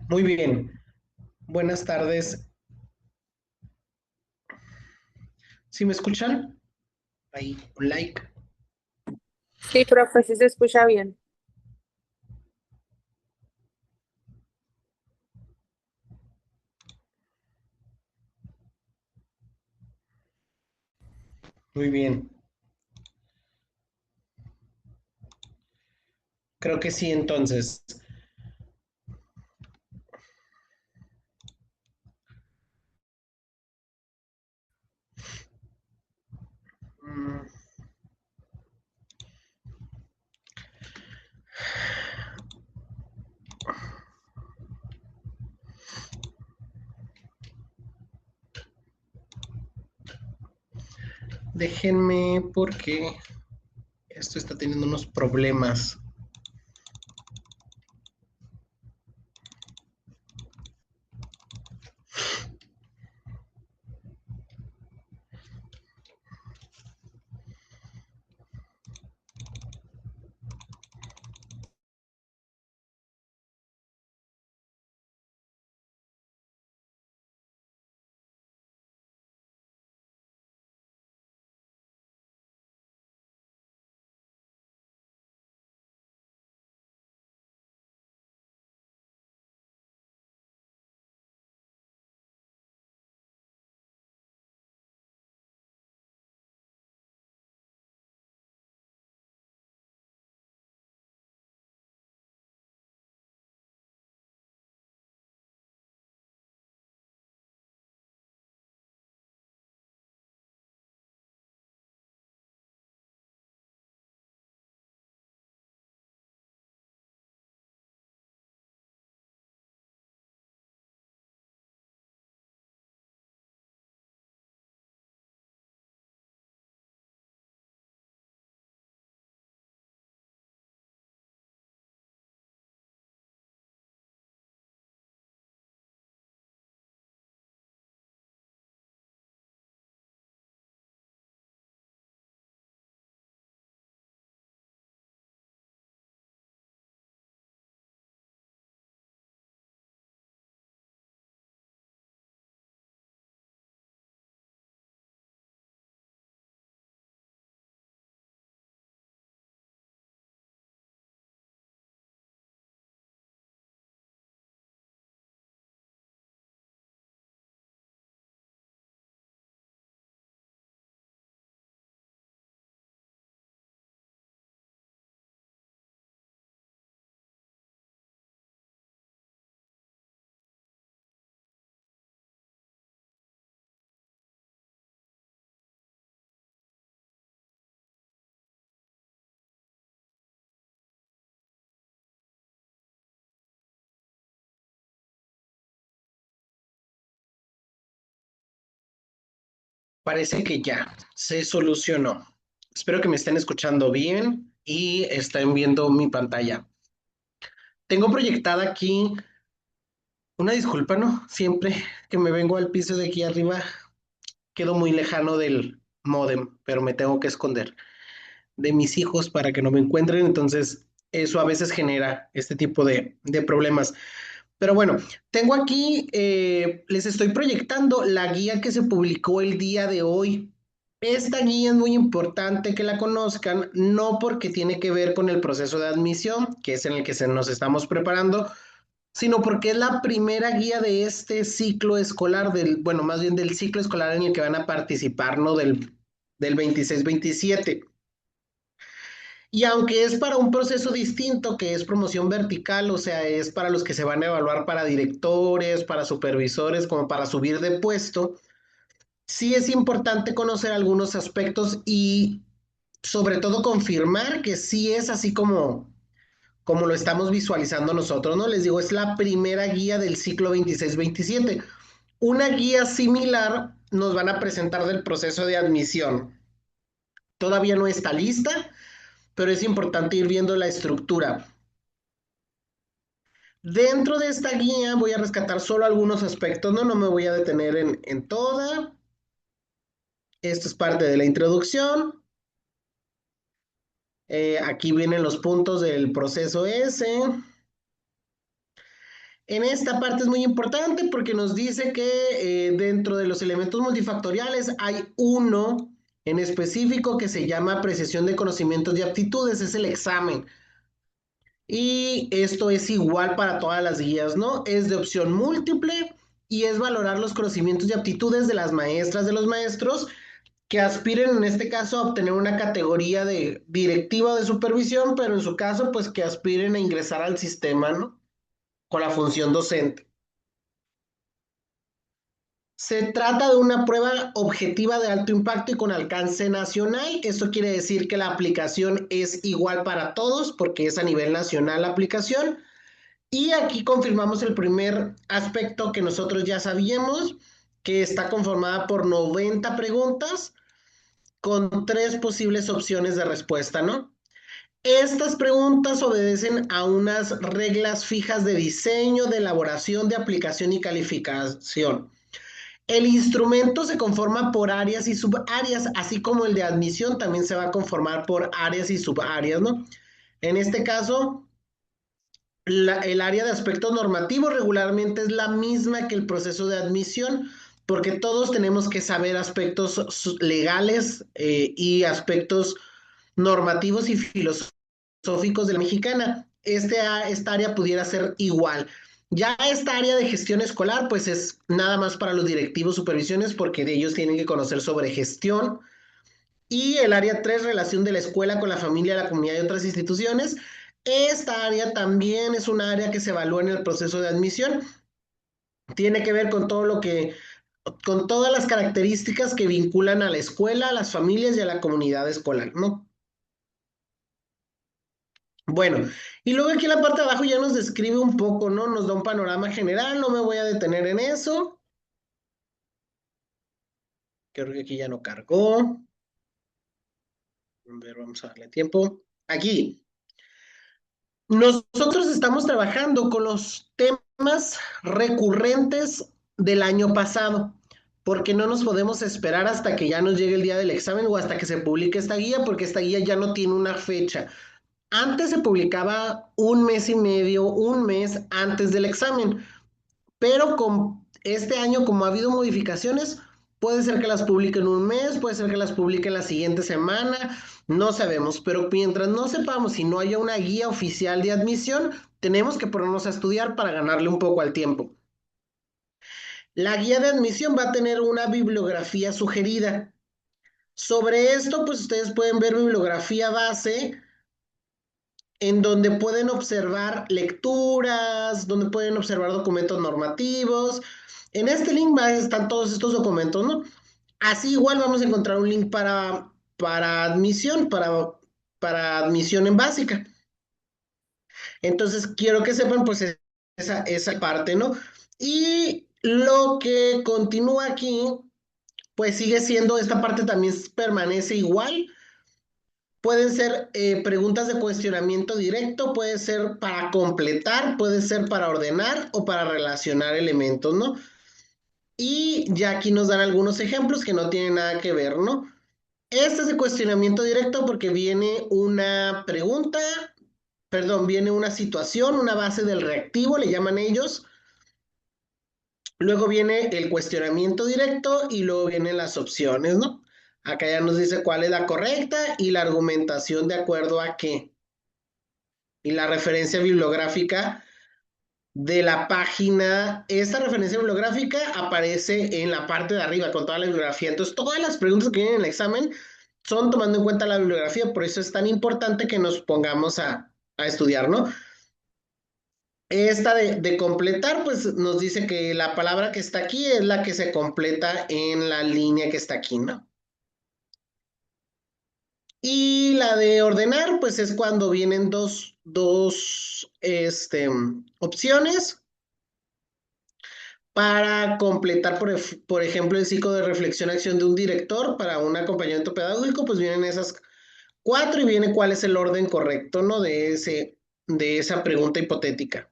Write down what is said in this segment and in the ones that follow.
Muy bien. Buenas tardes. ¿Sí me escuchan? Ahí, un like. Sí, profe, sí se escucha bien. Muy bien. Creo que sí, entonces. Mm, Déjenme porque esto está teniendo unos problemas. Parece que ya se solucionó. Espero que me estén escuchando bien y estén viendo mi pantalla. Tengo proyectada aquí una disculpa, ¿no? Siempre que me vengo al piso de aquí arriba, quedo muy lejano del módem, pero me tengo que esconder de mis hijos para que no me encuentren, entonces eso a veces genera este tipo de problemas. Pero bueno, tengo aquí, les estoy proyectando la guía que se publicó el día de hoy. Esta guía es muy importante que la conozcan, no porque tiene que ver con el proceso de admisión, que es en el que nos estamos preparando, sino porque es la primera guía de este ciclo escolar, bueno, más bien del ciclo escolar en el que van a participar, ¿no? Del 26-27. Y aunque es para un proceso distinto, que es promoción vertical, o sea, es para los que se van a evaluar para directores, para supervisores, como para subir de puesto, sí es importante conocer algunos aspectos y sobre todo confirmar que sí es así como lo estamos visualizando nosotros, ¿no? Les digo, es la primera guía del ciclo 26-27. Una guía similar nos van a presentar del proceso de admisión. Todavía no está lista, pero es importante ir viendo la estructura. Dentro de esta guía voy a rescatar solo algunos aspectos, no me voy a detener en toda. Esto es parte de la introducción. Aquí vienen los puntos del proceso S. En esta parte es muy importante porque nos dice que dentro de los elementos multifactoriales hay uno en específico que se llama apreciación de conocimientos y aptitudes, es el examen. Y esto es igual para todas las guías, ¿no? Es de opción múltiple y es valorar los conocimientos y aptitudes de las maestras, de los maestros que aspiren en este caso a obtener una categoría de directiva o de supervisión, pero en su caso, pues que aspiren a ingresar al sistema, ¿no? Con la función docente. Se trata de una prueba objetiva de alto impacto y con alcance nacional. Esto quiere decir que la aplicación es igual para todos porque es a nivel nacional la aplicación. Y aquí confirmamos el primer aspecto que nosotros ya sabíamos, que está conformada por 90 preguntas con tres posibles opciones de respuesta, ¿no? Estas preguntas obedecen a unas reglas fijas de diseño, de elaboración, de aplicación y calificación. El instrumento se conforma por áreas y subáreas, así como el de admisión también se va a conformar por áreas y subáreas, ¿no? En este caso, el área de aspectos normativos regularmente es la misma que el proceso de admisión, porque todos tenemos que saber aspectos legales y aspectos normativos y filosóficos de la mexicana. Esta área pudiera ser igual. Ya esta área de gestión escolar, pues es nada más para los directivos, supervisiones, porque de ellos tienen que conocer sobre gestión. Y el área 3 relación de la escuela con la familia, la comunidad y otras instituciones. Esta área también es un área que se evalúa en el proceso de admisión. Tiene que ver con todo lo que, con todas las características que vinculan a la escuela, a las familias y a la comunidad escolar, ¿no? Bueno, y luego aquí en la parte de abajo ya nos describe un poco, ¿no? Nos da un panorama general, no me voy a detener en eso. Creo que aquí ya no cargó. A ver, vamos a darle tiempo. Aquí, nosotros estamos trabajando con los temas recurrentes del año pasado, porque no nos podemos esperar hasta que ya nos llegue el día del examen o hasta que se publique esta guía, porque esta guía ya no tiene una fecha. Antes se publicaba un mes y medio, un mes antes del examen, pero con este año, como ha habido modificaciones, puede ser que las publiquen un mes, puede ser que las publiquen la siguiente semana, no sabemos, pero mientras no sepamos si no haya una guía oficial de admisión, tenemos que ponernos a estudiar para ganarle un poco al tiempo. La guía de admisión va a tener una bibliografía sugerida. Sobre esto, pues ustedes pueden ver bibliografía base en donde pueden observar lecturas, donde pueden observar documentos normativos. En este link están todos estos documentos, ¿no? Así igual vamos a encontrar un link para admisión, para admisión en básica. Entonces, quiero que sepan, pues, esa parte, ¿no? Y lo que continúa aquí, pues sigue siendo, esta parte también permanece igual. Pueden ser preguntas de cuestionamiento directo, puede ser para completar, puede ser para ordenar o para relacionar elementos, ¿no? Y ya aquí nos dan algunos ejemplos que no tienen nada que ver, ¿no? Este es de cuestionamiento directo porque viene una pregunta, perdón, viene una situación, una base del reactivo, le llaman ellos. Luego viene el cuestionamiento directo y luego vienen las opciones, ¿no? Acá ya nos dice cuál es la correcta y la argumentación de acuerdo a qué. Y la referencia bibliográfica de la página, esta referencia bibliográfica aparece en la parte de arriba con toda la bibliografía. Entonces, todas las preguntas que vienen en el examen son tomando en cuenta la bibliografía, por eso es tan importante que nos pongamos a estudiar, ¿no? Esta de completar, pues nos dice que la palabra que está aquí es la que se completa en la línea que está aquí, ¿no? Y la de ordenar, pues es cuando vienen dos opciones para completar, por ejemplo, el ciclo de reflexión acción de un director para un acompañamiento pedagógico, pues vienen esas cuatro y viene cuál es el orden correcto, ¿no? De esa pregunta hipotética.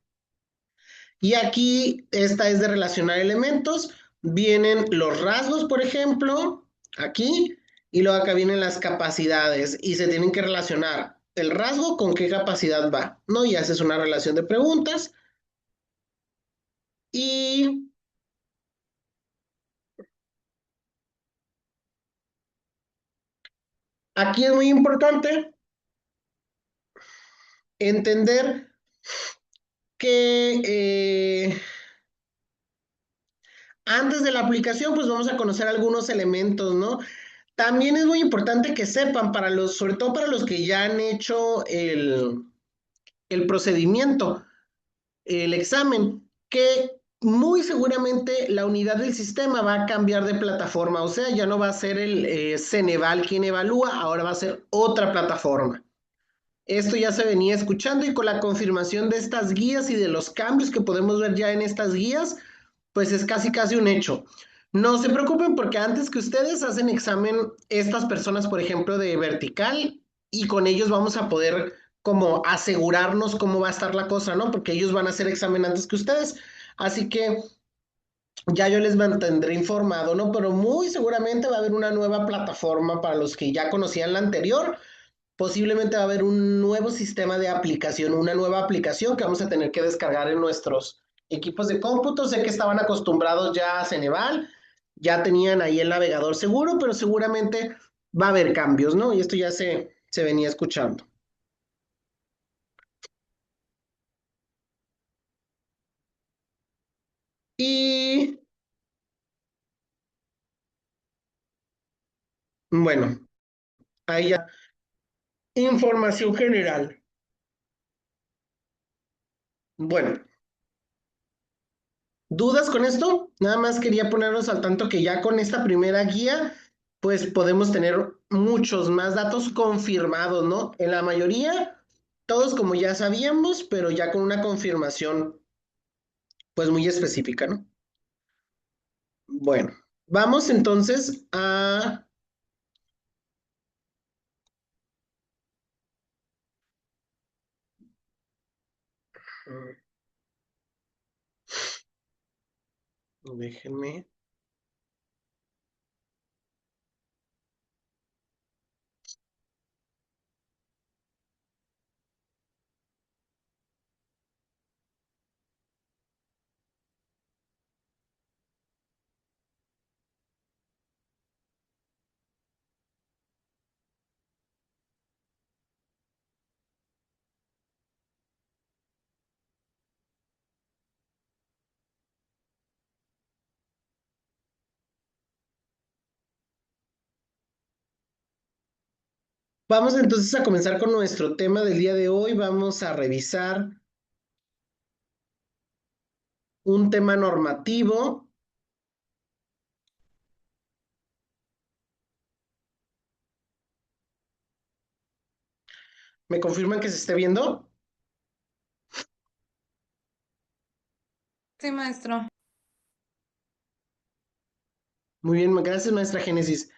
Y aquí, esta es de relacionar elementos, vienen los rasgos, por ejemplo, aquí, y luego acá vienen las capacidades y se tienen que relacionar el rasgo con qué capacidad va, ¿no? Y haces una relación de preguntas Y aquí es muy importante entender que antes de la aplicación, pues vamos a conocer algunos elementos, ¿no? También es muy importante que sepan, sobre todo para los que ya han hecho el procedimiento, el examen, que muy seguramente la unidad del sistema va a cambiar de plataforma, o sea, ya no va a ser el Ceneval quien evalúa, ahora va a ser otra plataforma. Esto ya se venía escuchando y con la confirmación de estas guías y de los cambios que podemos ver ya en estas guías, pues es casi casi un hecho. No se preocupen porque antes que ustedes hacen examen estas personas, por ejemplo, de vertical y con ellos vamos a poder como asegurarnos cómo va a estar la cosa, ¿no? Porque ellos van a hacer examen antes que ustedes. Así que ya yo les mantendré informado, ¿no? Pero muy seguramente va a haber una nueva plataforma para los que ya conocían la anterior. Posiblemente va a haber un nuevo sistema de aplicación, una nueva aplicación que vamos a tener que descargar en nuestros equipos de cómputo. Sé que estaban acostumbrados ya a Ceneval, ya tenían ahí el navegador seguro, pero seguramente va a haber cambios, ¿no? Y esto ya se venía escuchando. Y bueno, ahí ya. Información general. Bueno, ¿dudas con esto? Nada más quería ponernos al tanto que ya con esta primera guía, pues podemos tener muchos más datos confirmados, ¿no? En la mayoría, todos como ya sabíamos, pero ya con una confirmación, pues muy específica, ¿no? Bueno, vamos entonces a... Déjenme. Vamos entonces a comenzar con nuestro tema del día de hoy. Vamos a revisar un tema normativo. ¿Me confirman que se esté viendo? Sí, maestro. Muy bien, gracias, maestra Génesis.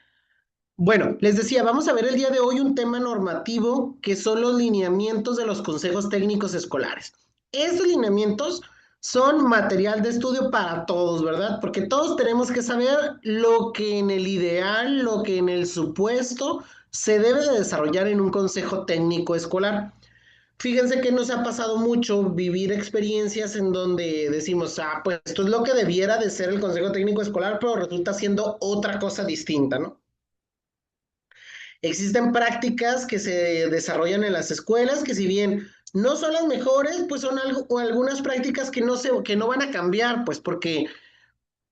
Bueno, les decía, vamos a ver el día de hoy un tema normativo que son los lineamientos de los consejos técnicos escolares. Estos lineamientos son material de estudio para todos, ¿verdad? Porque todos tenemos que saber lo que en el ideal, lo que en el supuesto se debe de desarrollar en un consejo técnico escolar. Fíjense que nos ha pasado mucho vivir experiencias en donde decimos, ah, pues esto es lo que debiera de ser el consejo técnico escolar, pero resulta siendo otra cosa distinta, ¿no? Existen prácticas que se desarrollan en las escuelas que si bien no son las mejores, pues son algo, o algunas prácticas que no van a cambiar, pues porque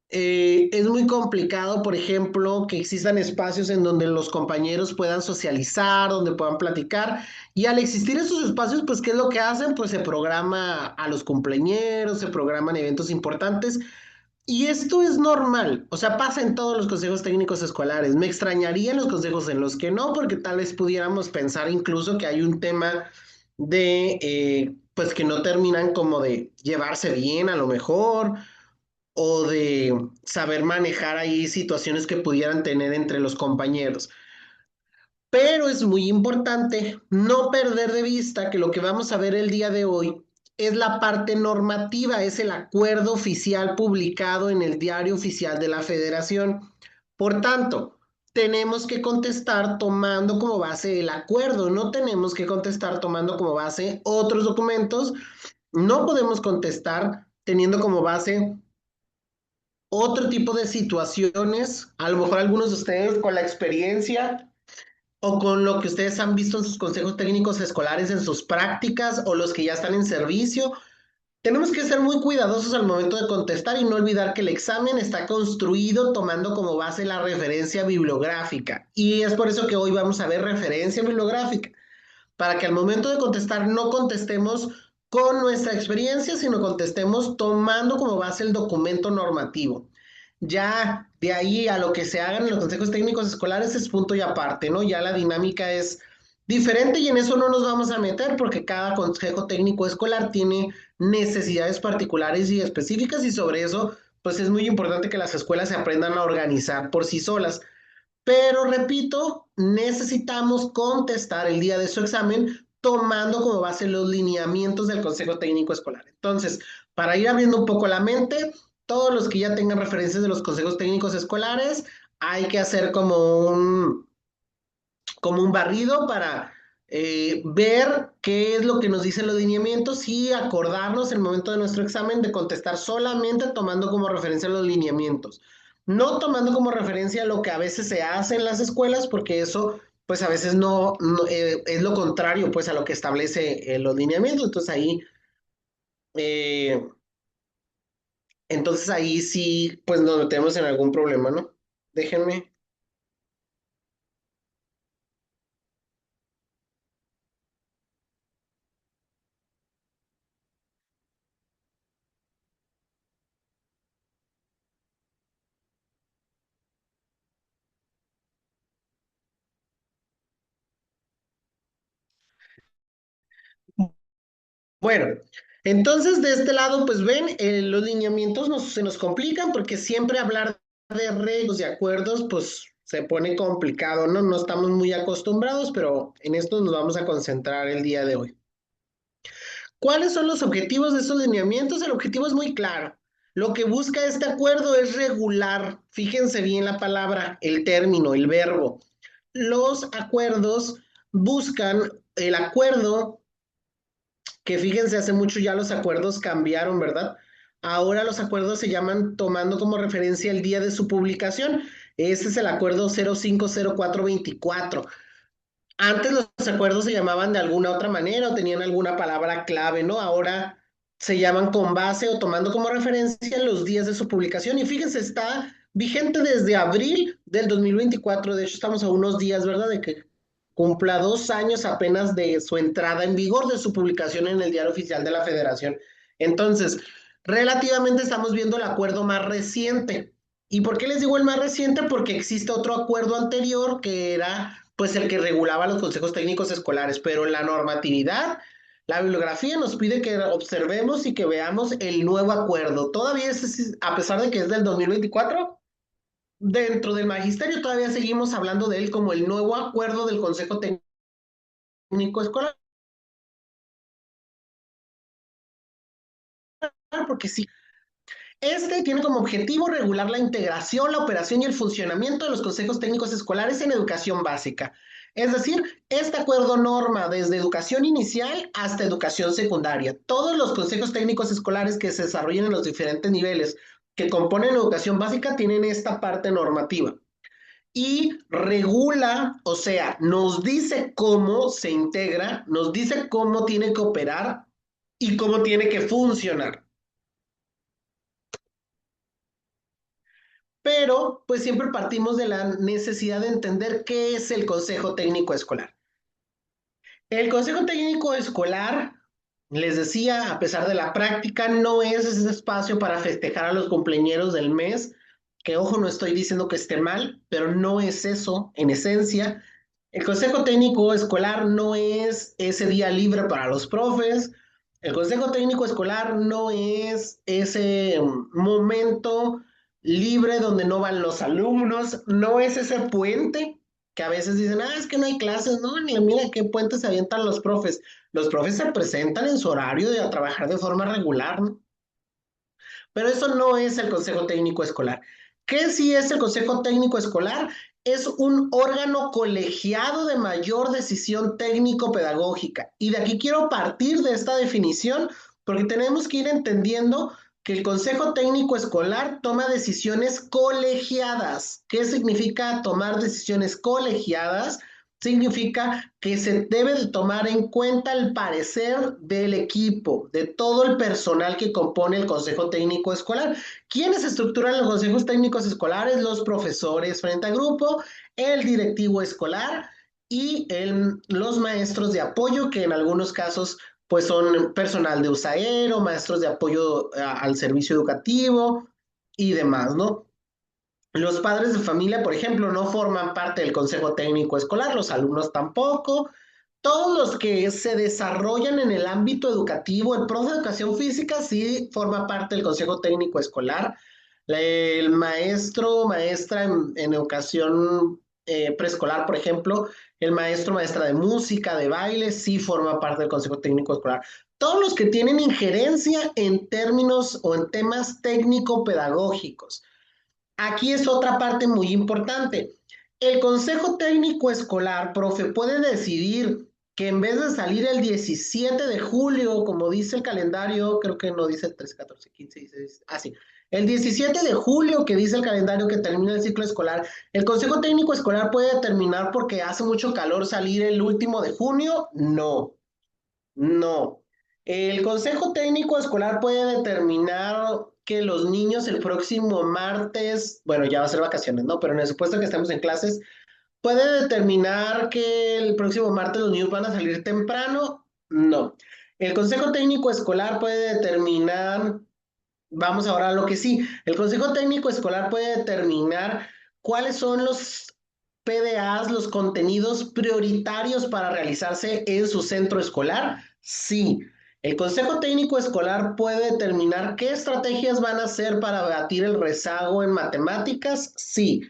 es muy complicado, por ejemplo, que existan espacios en donde los compañeros puedan socializar, donde puedan platicar, y al existir esos espacios, pues, ¿qué es lo que hacen? Pues se programa a los cumpleañeros, se programan eventos importantes, y esto es normal, o sea, pasa en todos los consejos técnicos escolares. Me extrañaría en los consejos en los que no, porque tal vez pudiéramos pensar incluso que hay un tema de, pues que no terminan como de llevarse bien a lo mejor, o de saber manejar ahí situaciones que pudieran tener entre los compañeros. Pero es muy importante no perder de vista que lo que vamos a ver el día de hoy es la parte normativa, es el acuerdo oficial publicado en el Diario Oficial de la Federación. Por tanto, tenemos que contestar tomando como base el acuerdo, no tenemos que contestar tomando como base otros documentos, no podemos contestar teniendo como base otro tipo de situaciones, a lo mejor algunos de ustedes con la experiencia o con lo que ustedes han visto en sus consejos técnicos escolares, en sus prácticas o los que ya están en servicio. Tenemos que ser muy cuidadosos al momento de contestar y no olvidar que el examen está construido tomando como base la referencia bibliográfica. Y es por eso que hoy vamos a ver referencia bibliográfica, para que al momento de contestar no contestemos con nuestra experiencia, sino contestemos tomando como base el documento normativo. Ya de ahí a lo que se hagan en los consejos técnicos escolares es punto y aparte, ¿no? Ya la dinámica es diferente y en eso no nos vamos a meter porque cada consejo técnico escolar tiene necesidades particulares y específicas y sobre eso pues es muy importante que las escuelas se aprendan a organizar por sí solas. Pero repito, necesitamos contestar el día de su examen tomando como base los lineamientos del Consejo Técnico Escolar. Entonces, para ir abriendo un poco la mente, todos los que ya tengan referencias de los consejos técnicos escolares, hay que hacer como un barrido para ver qué es lo que nos dicen los lineamientos y acordarnos en el momento de nuestro examen de contestar solamente tomando como referencia los lineamientos, no tomando como referencia lo que a veces se hace en las escuelas, porque eso pues a veces es lo contrario pues a lo que establece los lineamientos, eh, entonces ahí sí pues nos metemos en algún problema, ¿no? Déjenme. Bueno, entonces de este lado, pues ven, los lineamientos se nos complican porque siempre hablar de reglas y acuerdos, pues se pone complicado, ¿no? No estamos muy acostumbrados, pero en esto nos vamos a concentrar el día de hoy. ¿Cuáles son los objetivos de estos lineamientos? El objetivo es muy claro. Lo que busca este acuerdo es regular, fíjense bien la palabra, el término, el verbo. Los acuerdos buscan el acuerdo que fíjense, hace mucho ya los acuerdos cambiaron, ¿verdad? Ahora los acuerdos se llaman tomando como referencia el día de su publicación. Ese es el acuerdo 050424. Antes los acuerdos se llamaban de alguna otra manera o tenían alguna palabra clave, ¿no? Ahora se llaman con base o tomando como referencia los días de su publicación. Y fíjense, está vigente desde abril del 2024. De hecho, estamos a unos días, ¿verdad? De que cumpla 2 años apenas de su entrada en vigor, de su publicación en el Diario Oficial de la Federación. Entonces, relativamente estamos viendo el acuerdo más reciente. ¿Y por qué les digo el más reciente? Porque existe otro acuerdo anterior que era pues el que regulaba los consejos técnicos escolares, pero la normatividad, la bibliografía nos pide que observemos y que veamos el nuevo acuerdo. Todavía a pesar de que es del 2024, dentro del magisterio todavía seguimos hablando de él como el nuevo acuerdo del Consejo Técnico Escolar, porque sí. Este tiene como objetivo regular la integración, la operación y el funcionamiento de los consejos técnicos escolares en educación básica. Es decir, este acuerdo norma desde educación inicial hasta educación secundaria. Todos los consejos técnicos escolares que se desarrollan en los diferentes niveles que componen educación básica tienen esta parte normativa. Y regula, o sea, nos dice cómo se integra, nos dice cómo tiene que operar y cómo tiene que funcionar. Pero pues siempre partimos de la necesidad de entender qué es el Consejo Técnico Escolar. El Consejo Técnico Escolar, les decía, a pesar de la práctica, no es ese espacio para festejar a los cumpleañeros del mes, que ojo, no estoy diciendo que esté mal, pero no es eso en esencia. El Consejo Técnico Escolar no es ese día libre para los profes. El Consejo Técnico Escolar no es ese momento libre donde no van los alumnos, no es ese puente que a veces dicen, es que no hay clases, no, ni mira qué puente se avientan los profes. Los profes se presentan en su horario de a trabajar de forma regular, ¿no? Pero eso no es el Consejo Técnico Escolar. ¿Qué sí es el Consejo Técnico Escolar? Es un órgano colegiado de mayor decisión técnico-pedagógica. Y de aquí quiero partir de esta definición porque tenemos que ir entendiendo que el Consejo Técnico Escolar toma decisiones colegiadas. ¿Qué significa tomar decisiones colegiadas? Significa que se debe de tomar en cuenta el parecer del equipo, de todo el personal que compone el Consejo Técnico Escolar. ¿Quiénes estructuran los consejos técnicos escolares? Los profesores frente a grupo, el directivo escolar y los maestros de apoyo, que en algunos casos pues son personal de USAER, maestros de apoyo al servicio educativo y demás, ¿no? Los padres de familia, por ejemplo, no forman parte del consejo técnico escolar, los alumnos tampoco. Todos los que se desarrollan en el ámbito educativo, el profe de educación física sí forma parte del consejo técnico escolar. El maestro, maestra en educación preescolar, por ejemplo, el maestro, maestra de música, de baile, sí forma parte del consejo técnico escolar. Todos los que tienen injerencia en términos o en temas técnico-pedagógicos. Aquí es otra parte muy importante. El Consejo Técnico Escolar, profe, puede decidir que en vez de salir el 17 de julio, como dice el calendario, creo que no dice el 13, 14, 15, 16, sí, el 17 de julio que dice el calendario que termina el ciclo escolar, el Consejo Técnico Escolar puede determinar porque hace mucho calor salir el último de junio, no. No. El Consejo Técnico Escolar puede determinar que los niños el próximo martes, bueno, ya va a ser vacaciones, ¿no? Pero en el supuesto que estamos en clases, puede determinar que el próximo martes los niños van a salir temprano. No. El Consejo Técnico Escolar puede determinar, vamos ahora a lo que sí, el Consejo Técnico Escolar puede determinar cuáles son los PDAs, los contenidos prioritarios para realizarse en su centro escolar. Sí. El Consejo Técnico Escolar puede determinar qué estrategias van a hacer para abatir el rezago en matemáticas. Sí.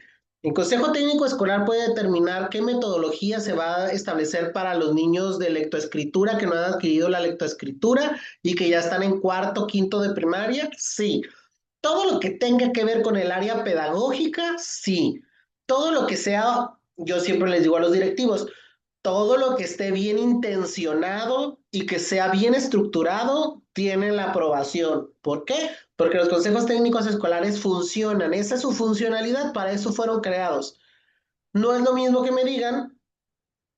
El Consejo Técnico Escolar puede determinar qué metodología se va a establecer para los niños de lectoescritura que no han adquirido la lectoescritura y que ya están en cuarto, quinto de primaria. Sí. Todo lo que tenga que ver con el área pedagógica, sí. Todo lo que sea, yo siempre les digo a los directivos, todo lo que esté bien intencionado y que sea bien estructurado tiene la aprobación. ¿Por qué? Porque los consejos técnicos escolares funcionan, esa es su funcionalidad, para eso fueron creados. No es lo mismo que me digan,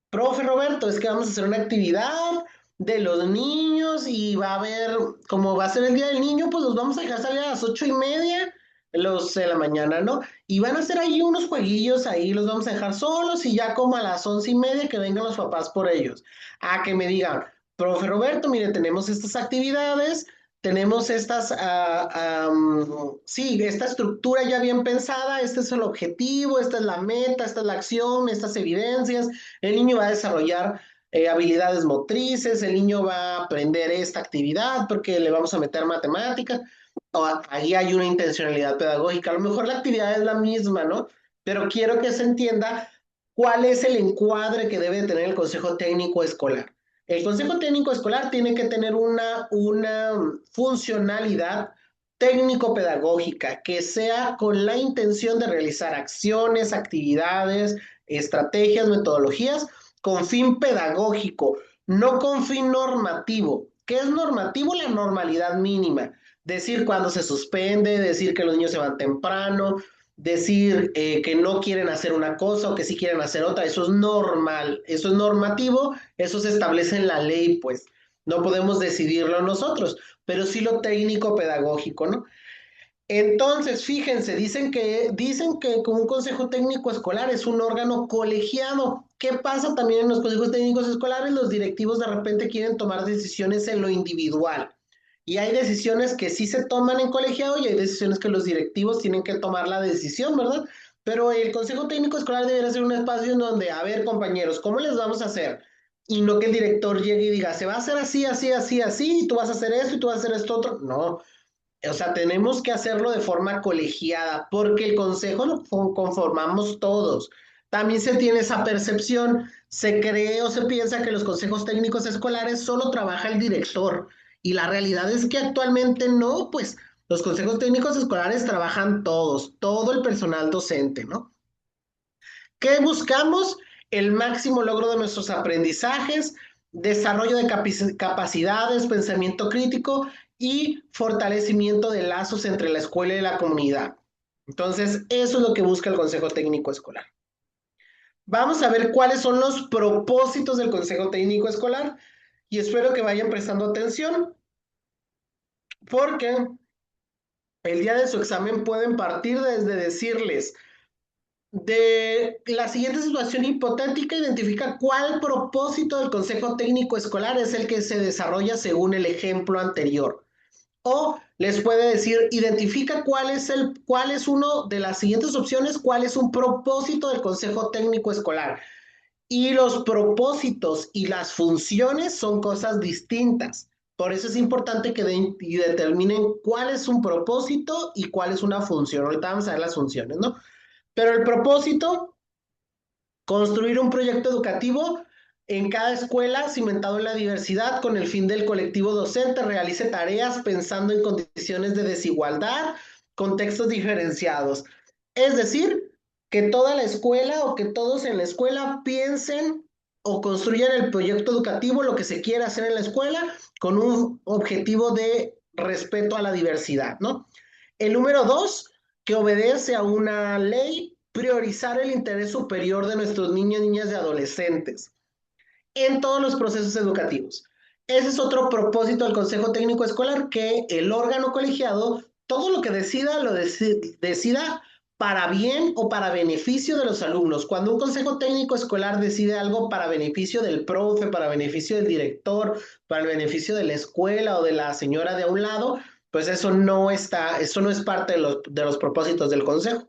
profe Roberto, es que vamos a hacer una actividad de los niños y va a haber, como va a ser el día del niño, pues los vamos a dejar salir a las 8:30, los de la mañana, ¿no? Y van a hacer ahí unos jueguillos, ahí los vamos a dejar solos y ya como a las 11:30 que vengan los papás por ellos. A que me digan, profe Roberto, mire, tenemos estas actividades, tenemos sí, esta estructura ya bien pensada, este es el objetivo, esta es la meta, esta es la acción, estas evidencias, el niño va a desarrollar habilidades motrices, el niño va a aprender esta actividad porque le vamos a meter matemáticas, ahí hay una intencionalidad pedagógica, a lo mejor la actividad es la misma, ¿no? Pero quiero que se entienda cuál es el encuadre que debe tener el Consejo Técnico Escolar. El Consejo Técnico Escolar tiene que tener una funcionalidad técnico-pedagógica que sea con la intención de realizar acciones, actividades, estrategias, metodologías con fin pedagógico, no con fin normativo. ¿Qué es normativo? La normalidad mínima. Decir cuándo se suspende, decir que los niños se van temprano, decir que no quieren hacer una cosa o que sí quieren hacer otra, eso es normal, eso es normativo, eso se establece en la ley, pues no podemos decidirlo nosotros, pero sí lo técnico pedagógico, ¿no? Entonces, fíjense, dicen que como un consejo técnico escolar es un órgano colegiado. ¿Qué pasa también en los consejos técnicos escolares? Los directivos de repente quieren tomar decisiones en lo individual. Y hay decisiones que sí se toman en colegiado y hay decisiones que los directivos tienen que tomar la decisión, ¿verdad? Pero el consejo técnico escolar debería ser un espacio en donde, a ver, compañeros, ¿cómo les vamos a hacer? Y no que el director llegue y diga, se va a hacer así, así, así, así, y tú vas a hacer esto y tú vas a hacer esto otro. No, o sea, tenemos que hacerlo de forma colegiada, porque el consejo lo conformamos todos. También se tiene esa percepción, se cree o se piensa que los consejos técnicos escolares solo trabaja el director, y la realidad es que actualmente no, pues los consejos técnicos escolares trabajan todos, todo el personal docente, ¿no? ¿Qué buscamos? El máximo logro de nuestros aprendizajes, desarrollo de capacidades, pensamiento crítico y fortalecimiento de lazos entre la escuela y la comunidad. Entonces, eso es lo que busca el Consejo Técnico Escolar. Vamos a ver cuáles son los propósitos del Consejo Técnico Escolar y espero que vayan prestando atención porque el día de su examen pueden partir desde decirles de la siguiente situación hipotética, identifica cuál propósito del Consejo Técnico Escolar es el que se desarrolla según el ejemplo anterior. O les puede decir, identifica cuál es uno de las siguientes opciones, cuál es un propósito del Consejo Técnico Escolar. Y los propósitos y las funciones son cosas distintas. Por eso es importante que determinen cuál es un propósito y cuál es una función. Ahorita vamos a ver las funciones, ¿no? Pero el propósito, construir un proyecto educativo en cada escuela cimentado en la diversidad con el fin del colectivo docente realice tareas pensando en condiciones de desigualdad, contextos diferenciados. Es decir, que toda la escuela o que todos en la escuela piensen o construyan el proyecto educativo, lo que se quiera hacer en la escuela, con un objetivo de respeto a la diversidad, ¿no? El número dos, que obedece a una ley, priorizar el interés superior de nuestros niños, niñas y adolescentes en todos los procesos educativos. Ese es otro propósito del Consejo Técnico Escolar, que el órgano colegiado, todo lo que decida, decida para bien o para beneficio de los alumnos. Cuando un Consejo Técnico Escolar decide algo para beneficio del profe, para beneficio del director, para el beneficio de la escuela o de la señora de a un lado, pues eso no es parte de los propósitos del Consejo.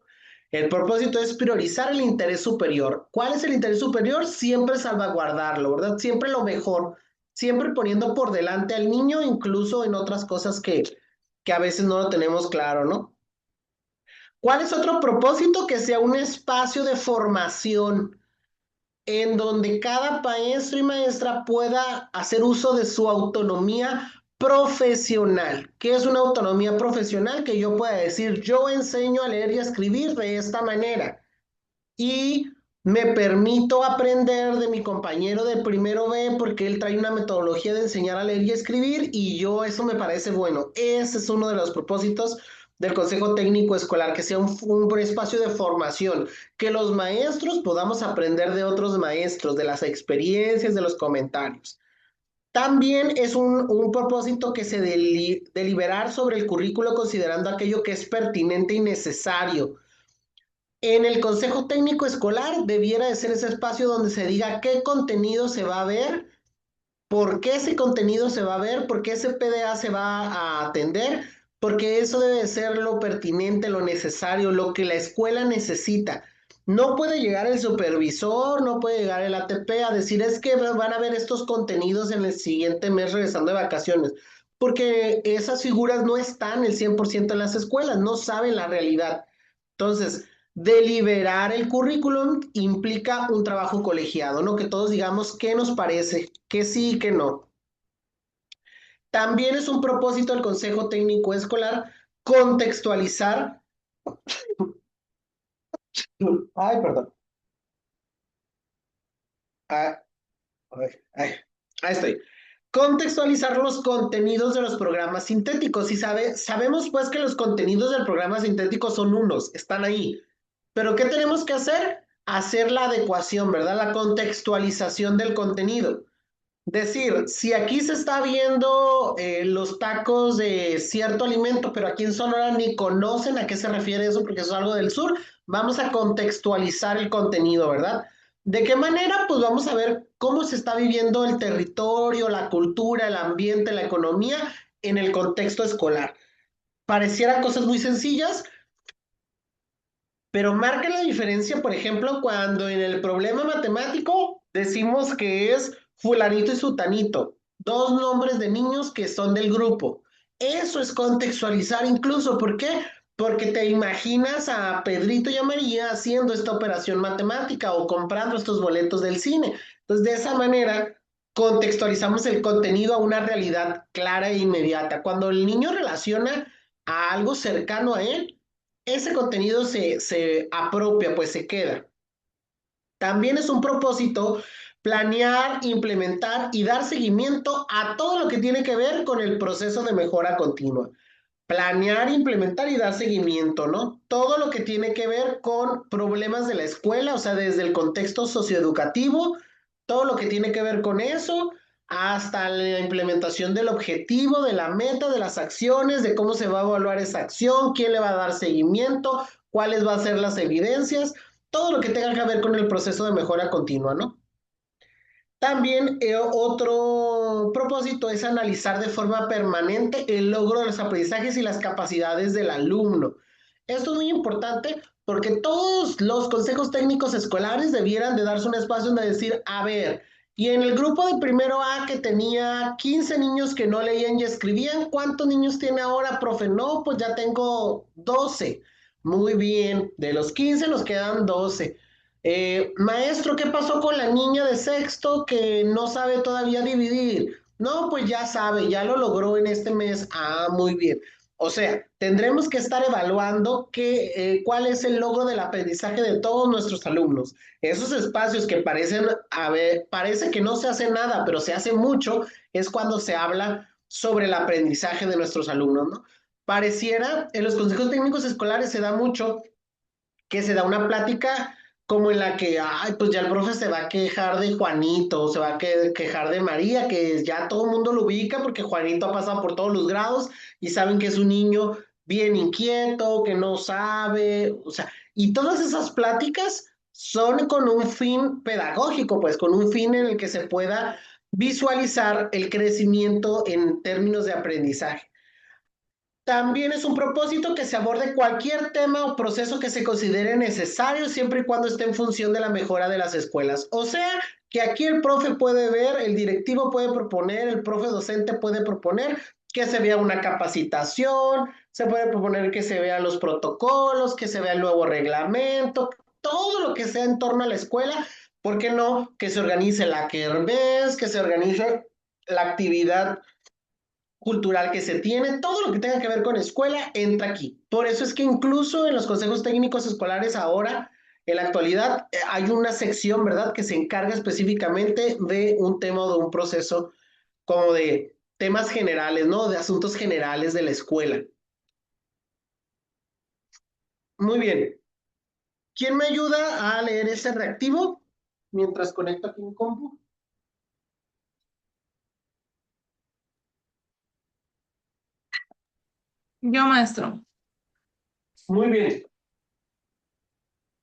El propósito es priorizar el interés superior. ¿Cuál es el interés superior? Siempre salvaguardarlo, ¿verdad? Siempre lo mejor, siempre poniendo por delante al niño, incluso en otras cosas que a veces no lo tenemos claro, ¿no? ¿Cuál es otro propósito? Que sea un espacio de formación en donde cada maestro y maestra pueda hacer uso de su autonomía profesional. ¿Qué es una autonomía profesional? Que yo pueda decir, yo enseño a leer y a escribir de esta manera y me permito aprender de mi compañero de primero B porque él trae una metodología de enseñar a leer y a escribir y yo eso me parece bueno. Ese es uno de los propósitos del Consejo Técnico Escolar, que sea un espacio de formación, que los maestros podamos aprender de otros maestros, de las experiencias, de los comentarios. También es un propósito que se deliberar sobre el currículo considerando aquello que es pertinente y necesario. En el Consejo Técnico Escolar debiera de ser ese espacio donde se diga qué contenido se va a ver, por qué ese contenido se va a ver, por qué ese PDA se va a atender, porque eso debe de ser lo pertinente, lo necesario, lo que la escuela necesita. No puede llegar el supervisor, no puede llegar el ATP a decir es que van a ver estos contenidos en el siguiente mes regresando de vacaciones, porque esas figuras no están el 100% en las escuelas, no saben la realidad. Entonces, deliberar el currículum implica un trabajo colegiado, ¿no? Que todos digamos qué nos parece, que sí y que no. También es un propósito del Consejo Técnico Escolar contextualizar, ay, perdón, ah, ay, ay, ahí estoy. Contextualizar los contenidos de los programas sintéticos. Y sabemos pues que los contenidos del programa sintético son unos, están ahí. Pero ¿qué tenemos que hacer? Hacer la adecuación, ¿verdad? La contextualización del contenido. Decir, si aquí se está viendo los tacos de cierto alimento, pero aquí en Sonora ni conocen a qué se refiere eso porque eso es algo del sur, vamos a contextualizar el contenido, ¿verdad? ¿De qué manera? Pues vamos a ver cómo se está viviendo el territorio, la cultura, el ambiente, la economía en el contexto escolar. Pareciera cosas muy sencillas, pero marca la diferencia, por ejemplo, cuando en el problema matemático decimos que es fulanito y sutanito, dos nombres de niños que son del grupo. Eso es contextualizar incluso, ¿por qué? Porque te imaginas a Pedrito y a María haciendo esta operación matemática o comprando estos boletos del cine. Entonces, de esa manera, contextualizamos el contenido a una realidad clara e inmediata. Cuando el niño relaciona a algo cercano a él, ese contenido se apropia, pues se queda. También es un propósito Planear, implementar y dar seguimiento a todo lo que tiene que ver con el proceso de mejora continua. Planear, implementar y dar seguimiento, ¿no? Todo lo que tiene que ver con problemas de la escuela, o sea, desde el contexto socioeducativo, todo lo que tiene que ver con eso, hasta la implementación del objetivo, de la meta, de las acciones, de cómo se va a evaluar esa acción, quién le va a dar seguimiento, cuáles van a ser las evidencias, todo lo que tenga que ver con el proceso de mejora continua, ¿no? También otro propósito es analizar de forma permanente el logro de los aprendizajes y las capacidades del alumno. Esto es muy importante porque todos los consejos técnicos escolares debieran de darse un espacio donde decir, a ver, y en el grupo de primero A que tenía 15 niños que no leían y escribían, ¿cuántos niños tiene ahora, profe? No, pues ya tengo 12. Muy bien, de los 15 nos quedan 12. Maestro, ¿qué pasó con la niña de sexto que no sabe todavía dividir? No, pues ya sabe, ya lo logró en este mes. Ah, muy bien. O sea, tendremos que estar evaluando cuál es el logro del aprendizaje de todos nuestros alumnos. Esos espacios que parecen, a ver, parece que no se hace nada, pero se hace mucho, es cuando se habla sobre el aprendizaje de nuestros alumnos, ¿no? Pareciera, en los consejos técnicos escolares se da mucho que se da una plática como en la que, ay, pues ya el profe se va a quejar de Juanito, se va a quejar de María, que ya todo el mundo lo ubica porque Juanito ha pasado por todos los grados y saben que es un niño bien inquieto, que no sabe, o sea, y todas esas pláticas son con un fin pedagógico, pues con un fin en el que se pueda visualizar el crecimiento en términos de aprendizaje. También es un propósito que se aborde cualquier tema o proceso que se considere necesario siempre y cuando esté en función de la mejora de las escuelas. O sea, que aquí el profe puede ver, el directivo puede proponer, el profe docente puede proponer que se vea una capacitación, se puede proponer que se vean los protocolos, que se vea el nuevo reglamento, todo lo que sea en torno a la escuela. ¿Por qué no? Que se organice la kermés, que se organice la actividad cultural que se tiene, todo lo que tenga que ver con escuela entra aquí. Por eso es que incluso en los consejos técnicos escolares ahora, en la actualidad, hay una sección, ¿verdad?, que se encarga específicamente de un tema o de un proceso como de temas generales, ¿no? De asuntos generales de la escuela. Muy bien. ¿Quién me ayuda a leer ese reactivo mientras conecto aquí un compu? Yo, maestro. Muy bien.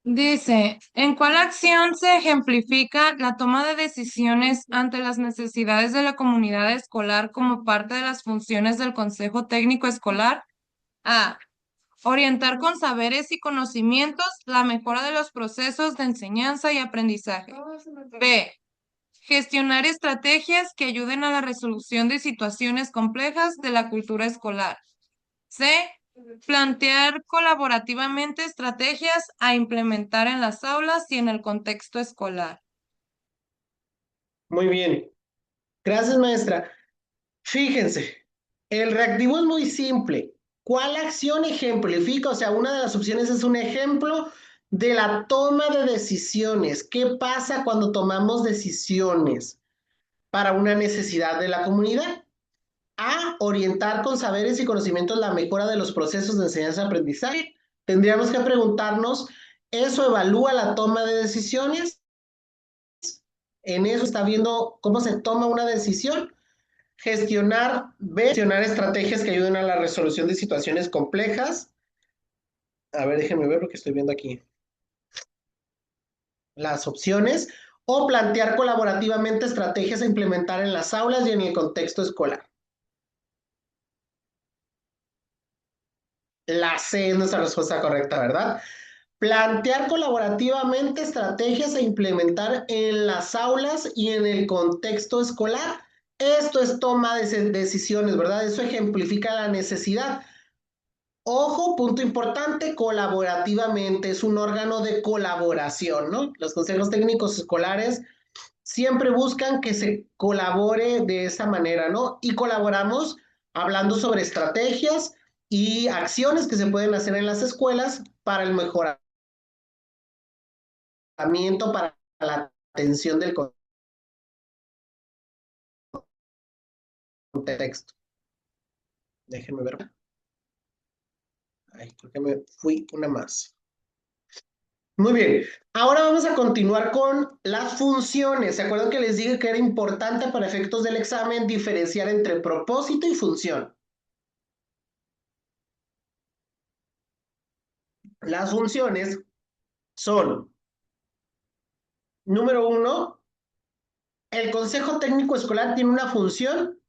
Dice, ¿en cuál acción se ejemplifica la toma de decisiones ante las necesidades de la comunidad escolar como parte de las funciones del Consejo Técnico Escolar? A. Orientar con saberes y conocimientos la mejora de los procesos de enseñanza y aprendizaje. B. Gestionar estrategias que ayuden a la resolución de situaciones complejas de la cultura escolar. C. Plantear colaborativamente estrategias a implementar en las aulas y en el contexto escolar. Muy bien. Gracias, maestra. Fíjense, el reactivo es muy simple. ¿Cuál acción ejemplifica? O sea, una de las opciones es un ejemplo de la toma de decisiones. ¿Qué pasa cuando tomamos decisiones para una necesidad de la comunidad? A, orientar con saberes y conocimientos la mejora de los procesos de enseñanza-aprendizaje. Tendríamos que preguntarnos, ¿eso evalúa la toma de decisiones? ¿En eso está viendo cómo se toma una decisión? Gestionar estrategias que ayuden a la resolución de situaciones complejas. A ver, déjenme ver porque estoy viendo aquí las opciones. O plantear colaborativamente estrategias a implementar en las aulas y en el contexto escolar. La C es nuestra respuesta correcta, ¿verdad? Plantear colaborativamente estrategias a implementar en las aulas y en el contexto escolar. Esto es toma de decisiones, ¿verdad? Eso ejemplifica la necesidad. Ojo, punto importante, colaborativamente, es un órgano de colaboración, ¿no? Los consejos técnicos escolares siempre buscan que se colabore de esa manera, ¿no? Y colaboramos hablando sobre estrategias y acciones que se pueden hacer en las escuelas para el mejoramiento, para la atención del contexto. Déjenme ver. Ay, creo que me fui una más. Muy bien, ahora vamos a continuar con las funciones. ¿Se acuerdan que les dije que era importante para efectos del examen diferenciar entre propósito y función? Las funciones son, número uno, el Consejo Técnico Escolar tiene una función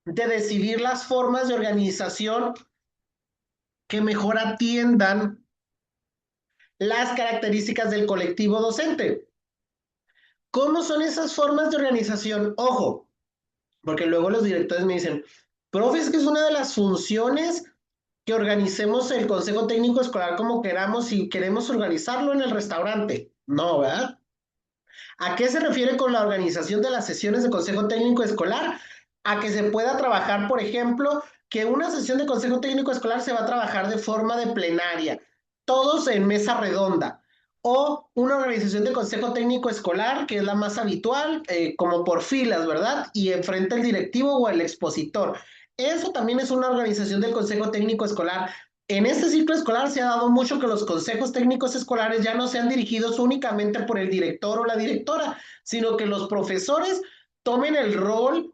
de decidir las formas de organización que mejor atiendan las características del colectivo docente. ¿Cómo son esas formas de organización? Ojo, porque luego los directores me dicen, profe, es que es una de las funciones que organicemos el consejo técnico escolar como queramos y queremos organizarlo en el restaurante. No, ¿verdad? ¿A qué se refiere con la organización de las sesiones de consejo técnico escolar? A que se pueda trabajar, por ejemplo, que una sesión de consejo técnico escolar se va a trabajar de forma de plenaria, todos en mesa redonda, o una organización de consejo técnico escolar, que es la más habitual, como por filas, ¿verdad? Y enfrente el directivo o el expositor. Eso también es una organización del consejo técnico escolar. En este ciclo escolar se ha dado mucho que los consejos técnicos escolares ya no sean dirigidos únicamente por el director o la directora, sino que los profesores tomen el rol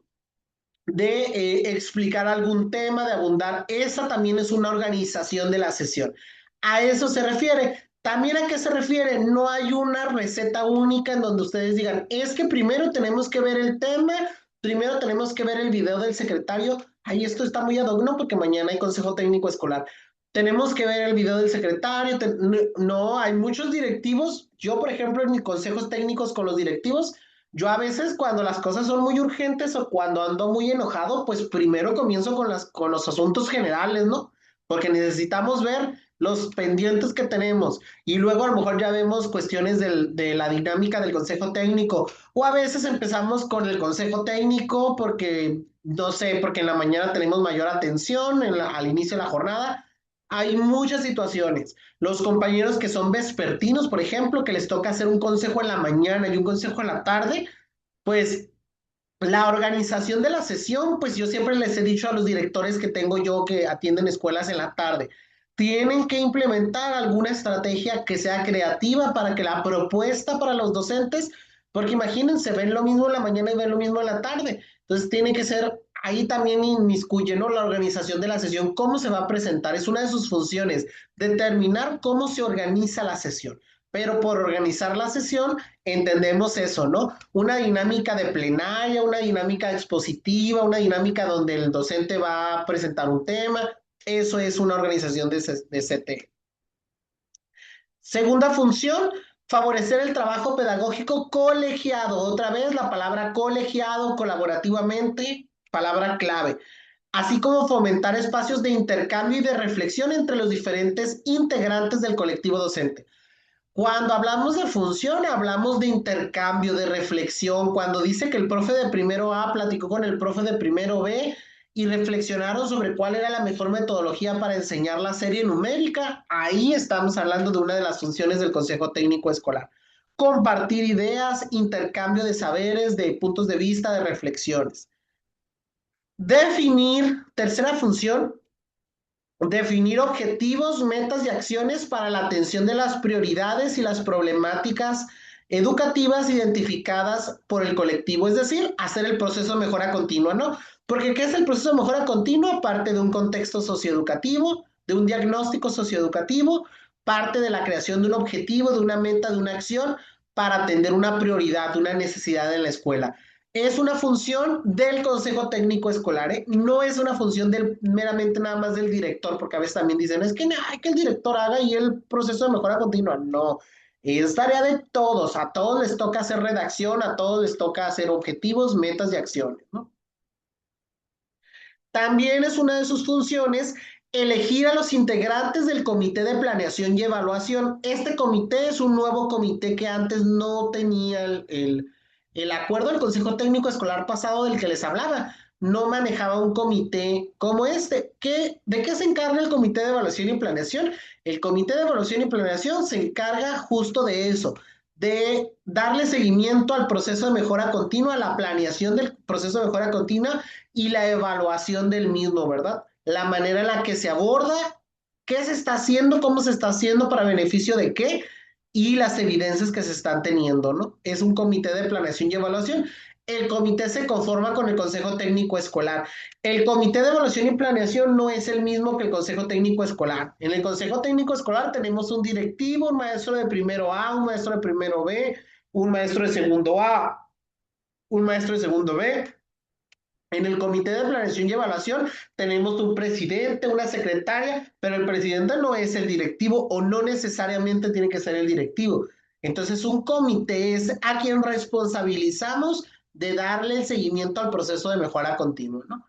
de explicar algún tema, de abundar. Esa también es una organización de la sesión. A eso se refiere. También a qué se refiere, no hay una receta única en donde ustedes digan, es que primero tenemos que ver el tema, primero tenemos que ver el video del secretario, ay, esto está muy ad hoc, no, porque mañana hay consejo técnico escolar. Tenemos que ver el video del secretario, no, hay muchos directivos, yo por ejemplo en mis consejos técnicos con los directivos, yo a veces cuando las cosas son muy urgentes o cuando ando muy enojado, pues primero comienzo con los asuntos generales, ¿no? Porque necesitamos ver los pendientes que tenemos y luego a lo mejor ya vemos cuestiones de la dinámica del consejo técnico o a veces empezamos con el consejo técnico porque, no sé, porque en la mañana tenemos mayor atención al inicio de la jornada. Hay muchas situaciones. Los compañeros que son vespertinos, por ejemplo, que les toca hacer un consejo en la mañana y un consejo en la tarde, pues la organización de la sesión, pues yo siempre les he dicho a los directores que tengo yo que atienden escuelas en la tarde, tienen que implementar alguna estrategia que sea creativa para que la propuesta para los docentes, porque imagínense, ven lo mismo en la mañana y ven lo mismo en la tarde. Entonces tiene que ser, ahí también inmiscuye, ¿no? La organización de la sesión, cómo se va a presentar, es una de sus funciones, determinar cómo se organiza la sesión. Pero por organizar la sesión entendemos eso, ¿no? Una dinámica de plenaria, una dinámica expositiva, una dinámica donde el docente va a presentar un tema. Eso es una organización de CT. Segunda función, favorecer el trabajo pedagógico colegiado. Otra vez la palabra colegiado, colaborativamente, palabra clave. Así como fomentar espacios de intercambio y de reflexión entre los diferentes integrantes del colectivo docente. Cuando hablamos de función, hablamos de intercambio, de reflexión. Cuando dice que el profe de primero A platicó con el profe de primero B y reflexionaron sobre cuál era la mejor metodología para enseñar la serie numérica, ahí estamos hablando de una de las funciones del Consejo Técnico Escolar. Compartir ideas, intercambio de saberes, de puntos de vista, de reflexiones. Definir, tercera función, definir objetivos, metas y acciones para la atención de las prioridades y las problemáticas educativas identificadas por el colectivo, es decir, hacer el proceso de mejora continua, ¿no? Porque ¿qué es el proceso de mejora continua? Parte de un contexto socioeducativo, de un diagnóstico socioeducativo, parte de la creación de un objetivo, de una meta, de una acción para atender una prioridad, una necesidad en la escuela. Es una función del Consejo Técnico Escolar, ¿eh? No es una función meramente nada más del director, porque a veces también dicen, es que hay que el director haga y el proceso de mejora continua. No, es tarea de todos, a todos les toca hacer redacción, a todos les toca hacer objetivos, metas y acciones, ¿no? También es una de sus funciones elegir a los integrantes del Comité de Planeación y Evaluación. Este comité es un nuevo comité que antes no tenía el acuerdo del Consejo Técnico Escolar pasado del que les hablaba. No manejaba un comité como este. ¿De qué se encarga el Comité de Evaluación y Planeación? El Comité de Evaluación y Planeación se encarga justo de eso, de darle seguimiento al proceso de mejora continua, la planeación del proceso de mejora continua y la evaluación del mismo, ¿verdad? La manera en la que se aborda, qué se está haciendo, cómo se está haciendo, para beneficio de qué y las evidencias que se están teniendo, ¿no? Es un comité de planeación y evaluación. El comité se conforma con el Consejo Técnico Escolar. El comité de evaluación y planeación no es el mismo que el Consejo Técnico Escolar. En el Consejo Técnico Escolar tenemos un directivo, un maestro de primero A, un maestro de primero B, un maestro de segundo A, un maestro de segundo B. En el comité de planeación y evaluación tenemos un presidente, una secretaria, pero el presidente no es el directivo o no necesariamente tiene que ser el directivo. Entonces, un comité es a quien responsabilizamos de darle el seguimiento al proceso de mejora continua, ¿no?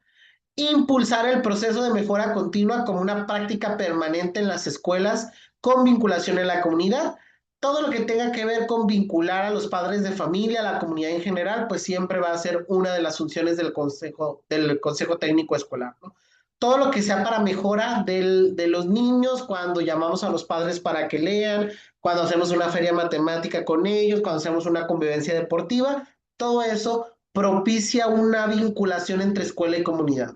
Impulsar el proceso de mejora continua como una práctica permanente en las escuelas con vinculación en la comunidad. Todo lo que tenga que ver con vincular a los padres de familia, a la comunidad en general, pues siempre va a ser una de las funciones del consejo técnico escolar, ¿no? Todo lo que sea para mejora de los niños, cuando llamamos a los padres para que lean, cuando hacemos una feria matemática con ellos, cuando hacemos una convivencia deportiva, todo eso propicia una vinculación entre escuela y comunidad.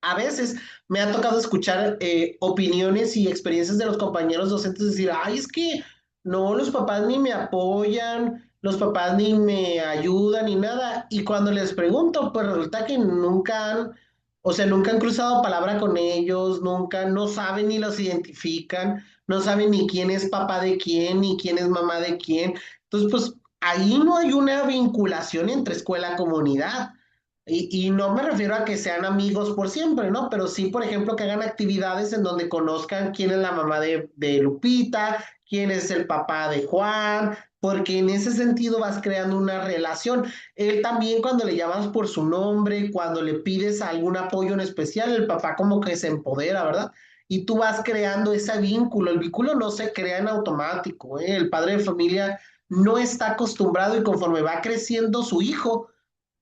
A veces me ha tocado escuchar opiniones y experiencias de los compañeros docentes decir, ay, es que no, los papás ni me apoyan, los papás ni me ayudan ni nada. Y cuando les pregunto, pues resulta que nunca han, o sea, nunca han cruzado palabra con ellos, nunca, no saben ni los identifican, no saben ni quién es papá de quién, ni quién es mamá de quién. Entonces, pues ahí no hay una vinculación entre escuela y comunidad. Y no me refiero a que sean amigos por siempre, ¿no? Pero sí, por ejemplo, que hagan actividades en donde conozcan quién es la mamá de Lupita, quién es el papá de Juan, porque en ese sentido vas creando una relación. Él también cuando le llamas por su nombre, cuando le pides algún apoyo en especial, el papá como que se empodera, ¿verdad? Y tú vas creando ese vínculo. El vínculo no se crea en automático, ¿eh? El padre de familia no está acostumbrado y conforme va creciendo su hijo,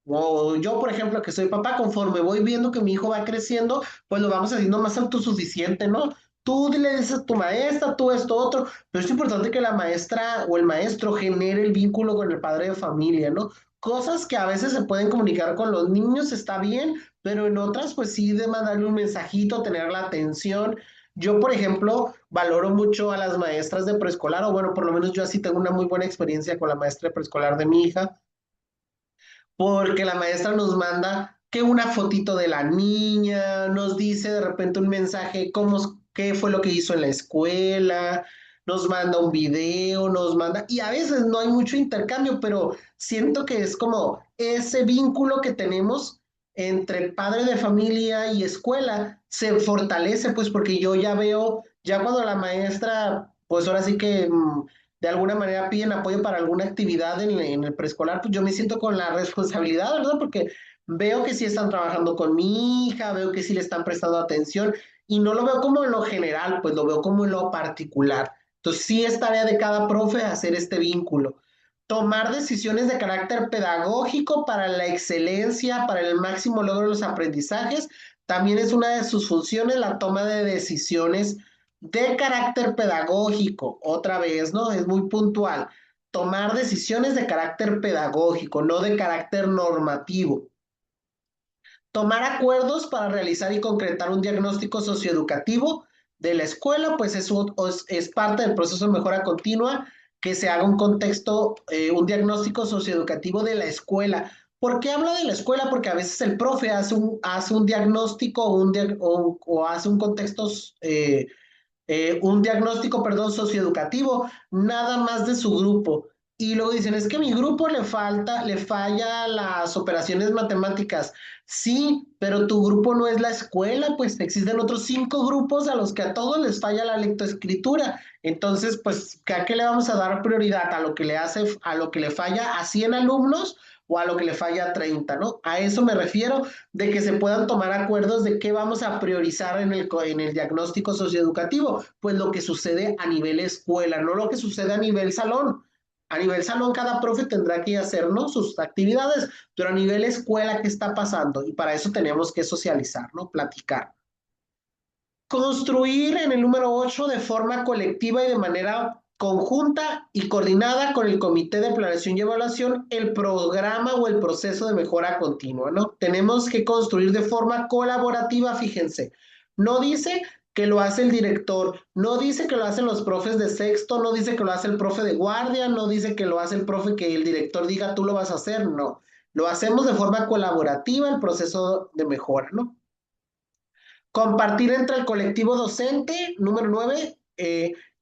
o yo, por ejemplo, que soy papá, conforme voy viendo que mi hijo va creciendo, pues lo vamos haciendo más autosuficiente, ¿no? Tú le dices a tu maestra, tú esto, otro, pero es importante que la maestra o el maestro genere el vínculo con el padre de familia, ¿no? Cosas que a veces se pueden comunicar con los niños, está bien, pero en otras, pues sí, de mandarle un mensajito, tener la atención. Yo, por ejemplo, valoro mucho a las maestras de preescolar, o bueno, por lo menos yo así tengo una muy buena experiencia con la maestra de preescolar de mi hija porque la maestra nos manda que una fotito de la niña, nos dice de repente un mensaje, qué fue lo que hizo en la escuela, nos manda un video, nos manda, y a veces no hay mucho intercambio, pero siento que es como ese vínculo que tenemos entre padre de familia y escuela se fortalece, pues porque yo ya veo, ya cuando la maestra, pues ahora sí que de alguna manera piden apoyo para alguna actividad en el preescolar, pues yo me siento con la responsabilidad, ¿verdad? Porque veo que sí están trabajando con mi hija, veo que sí le están prestando atención y no lo veo como en lo general, pues lo veo como en lo particular. Entonces sí es tarea de cada profe hacer este vínculo. Tomar decisiones de carácter pedagógico para la excelencia, para el máximo logro de los aprendizajes, también es una de sus funciones la toma de decisiones de carácter pedagógico, otra vez, ¿no? Es muy puntual. Tomar decisiones de carácter pedagógico, no de carácter normativo. Tomar acuerdos para realizar y concretar un diagnóstico socioeducativo de la escuela, pues es parte del proceso de mejora continua que se haga un contexto, un diagnóstico socioeducativo de la escuela. ¿Por qué hablo de la escuela? Porque a veces el profe hace un diagnóstico o hace un diagnóstico, perdón, socioeducativo, nada más de su grupo. Y luego dicen, es que a mi grupo le falla las operaciones matemáticas. Sí, pero tu grupo no es la escuela, pues existen otros 5 grupos a los que a todos les falla la lectoescritura. Entonces, pues, ¿a qué le vamos a dar prioridad? A lo que le falla a 100 alumnos o a lo que le falla a 30, ¿no? A eso me refiero de que se puedan tomar acuerdos de qué vamos a priorizar en el diagnóstico socioeducativo, pues lo que sucede a nivel escuela, no lo que sucede a nivel salón. A nivel salón, cada profe tendrá que hacer, ¿no?, sus actividades, pero a nivel escuela, ¿qué está pasando? Y para eso tenemos que socializar, ¿no? Platicar. Construir en el número 8 de forma colectiva y de manera conjunta y coordinada con el Comité de Planeación y Evaluación el programa o el proceso de mejora continua, ¿no? Tenemos que construir de forma colaborativa, fíjense. No dice que lo hace el director, no dice que lo hacen los profes de sexto, no dice que lo hace el profe de guardia, no dice que lo hace el profe que el director diga tú lo vas a hacer, no. Lo hacemos de forma colaborativa el proceso de mejora, ¿no? Compartir entre el colectivo docente, número 9,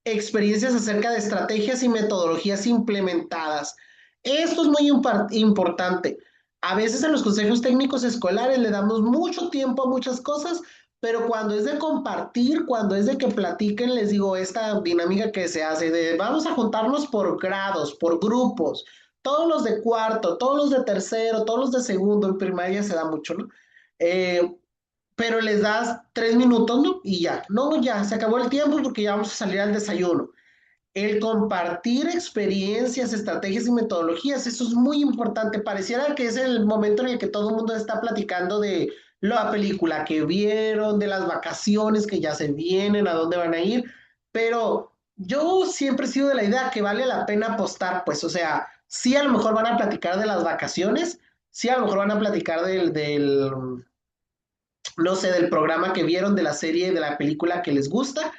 experiencias acerca de estrategias y metodologías implementadas. Esto es muy importante. A veces en los consejos técnicos escolares le damos mucho tiempo a muchas cosas, pero cuando es de compartir, cuando es de que platiquen, les digo, esta dinámica que se hace de vamos a juntarnos por grados, por grupos, todos los de cuarto, todos los de tercero, todos los de segundo, en primaria se da mucho, ¿no? Pero les das 3 minutos, ¿no? Y ya, no, ya, se acabó el tiempo porque ya vamos a salir al desayuno. El compartir experiencias, estrategias y metodologías, eso es muy importante. Pareciera que es el momento en el que todo el mundo está platicando de la película que vieron, de las vacaciones que ya se vienen, a dónde van a ir, pero yo siempre he sido de la idea que vale la pena apostar, pues, o sea, sí a lo mejor van a platicar de las vacaciones, sí a lo mejor van a platicar del no sé, del programa que vieron, de la serie, de la película que les gusta,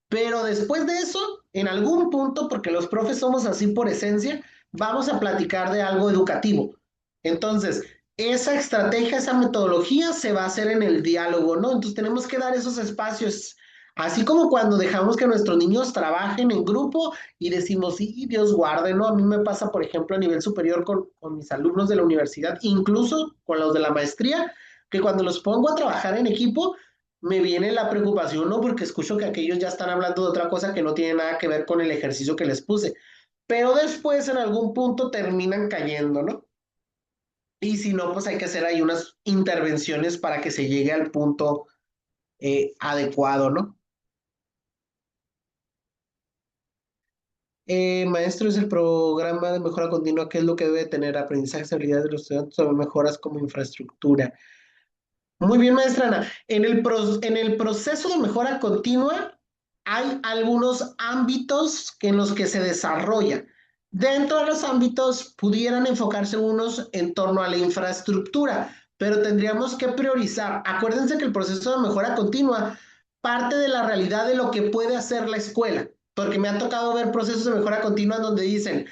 pero después de eso, en algún punto, porque los profes somos así por esencia, vamos a platicar de algo educativo. Entonces, esa estrategia, esa metodología se va a hacer en el diálogo, ¿no? Entonces tenemos que dar esos espacios, así como cuando dejamos que nuestros niños trabajen en grupo y decimos, sí, Dios guarde, ¿no? A mí me pasa, por ejemplo, a nivel superior con mis alumnos de la universidad, incluso con los de la maestría, que cuando los pongo a trabajar en equipo, me viene la preocupación, ¿no? Porque escucho que aquellos ya están hablando de otra cosa que no tiene nada que ver con el ejercicio que les puse. Pero después en algún punto terminan cayendo, ¿no? Y si no, pues hay que hacer ahí unas intervenciones para que se llegue al punto adecuado, ¿no? Maestro es el programa de mejora continua, ¿qué es lo que debe tener? Aprendizaje, habilidades de los estudiantes sobre mejoras como infraestructura. Muy bien, maestra Ana. En el proceso de mejora continua hay algunos ámbitos en los que se desarrolla. Dentro de los ámbitos pudieran enfocarse unos en torno a la infraestructura, pero tendríamos que priorizar. Acuérdense que el proceso de mejora continua parte de la realidad de lo que puede hacer la escuela, porque me ha tocado ver procesos de mejora continua donde dicen,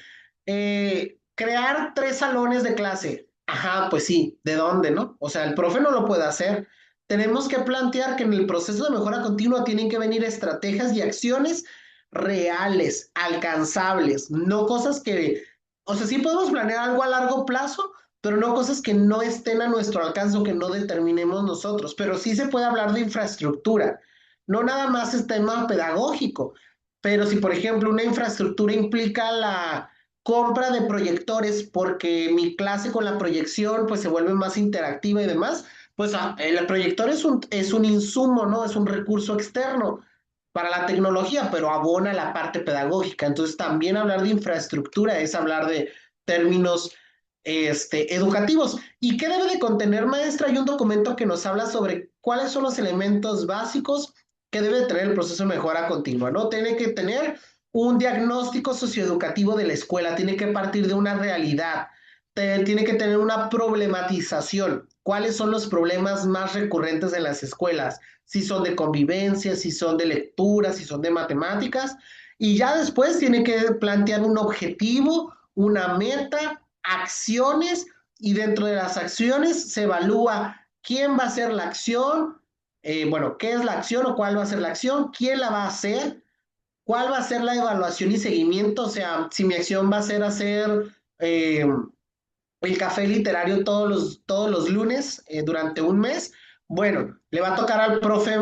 crear 3 salones de clase. Ajá, pues sí, ¿de dónde, no? O sea, el profe no lo puede hacer. Tenemos que plantear que en el proceso de mejora continua tienen que venir estrategias y acciones reales, alcanzables, no cosas que, o sea, sí podemos planear algo a largo plazo, pero no cosas que no estén a nuestro alcance o que no determinemos nosotros, pero sí se puede hablar de infraestructura, no nada más es tema pedagógico, pero si por ejemplo una infraestructura implica la compra de proyectores porque mi clase con la proyección pues se vuelve más interactiva y demás, pues el proyector es un insumo, ¿no? Es un recurso externo para la tecnología, pero abona la parte pedagógica. Entonces también hablar de infraestructura es hablar de términos educativos. ¿Y qué debe de contener, maestra? Hay un documento que nos habla sobre cuáles son los elementos básicos que debe tener el proceso de mejora continua, ¿no? Tiene que tener un diagnóstico socioeducativo de la escuela, tiene que partir de una realidad, tiene que tener una problematización. ¿Cuáles son los problemas más recurrentes en las escuelas? Si son de convivencia, si son de lectura, si son de matemáticas. Y ya después tiene que plantear un objetivo, una meta, acciones, y dentro de las acciones se evalúa quién va a hacer la acción, bueno, qué es la acción o cuál va a ser la acción, quién la va a hacer, cuál va a ser la evaluación y seguimiento, o sea, si mi acción va a ser hacer el café literario todos los lunes durante un mes, bueno, le va a tocar al profe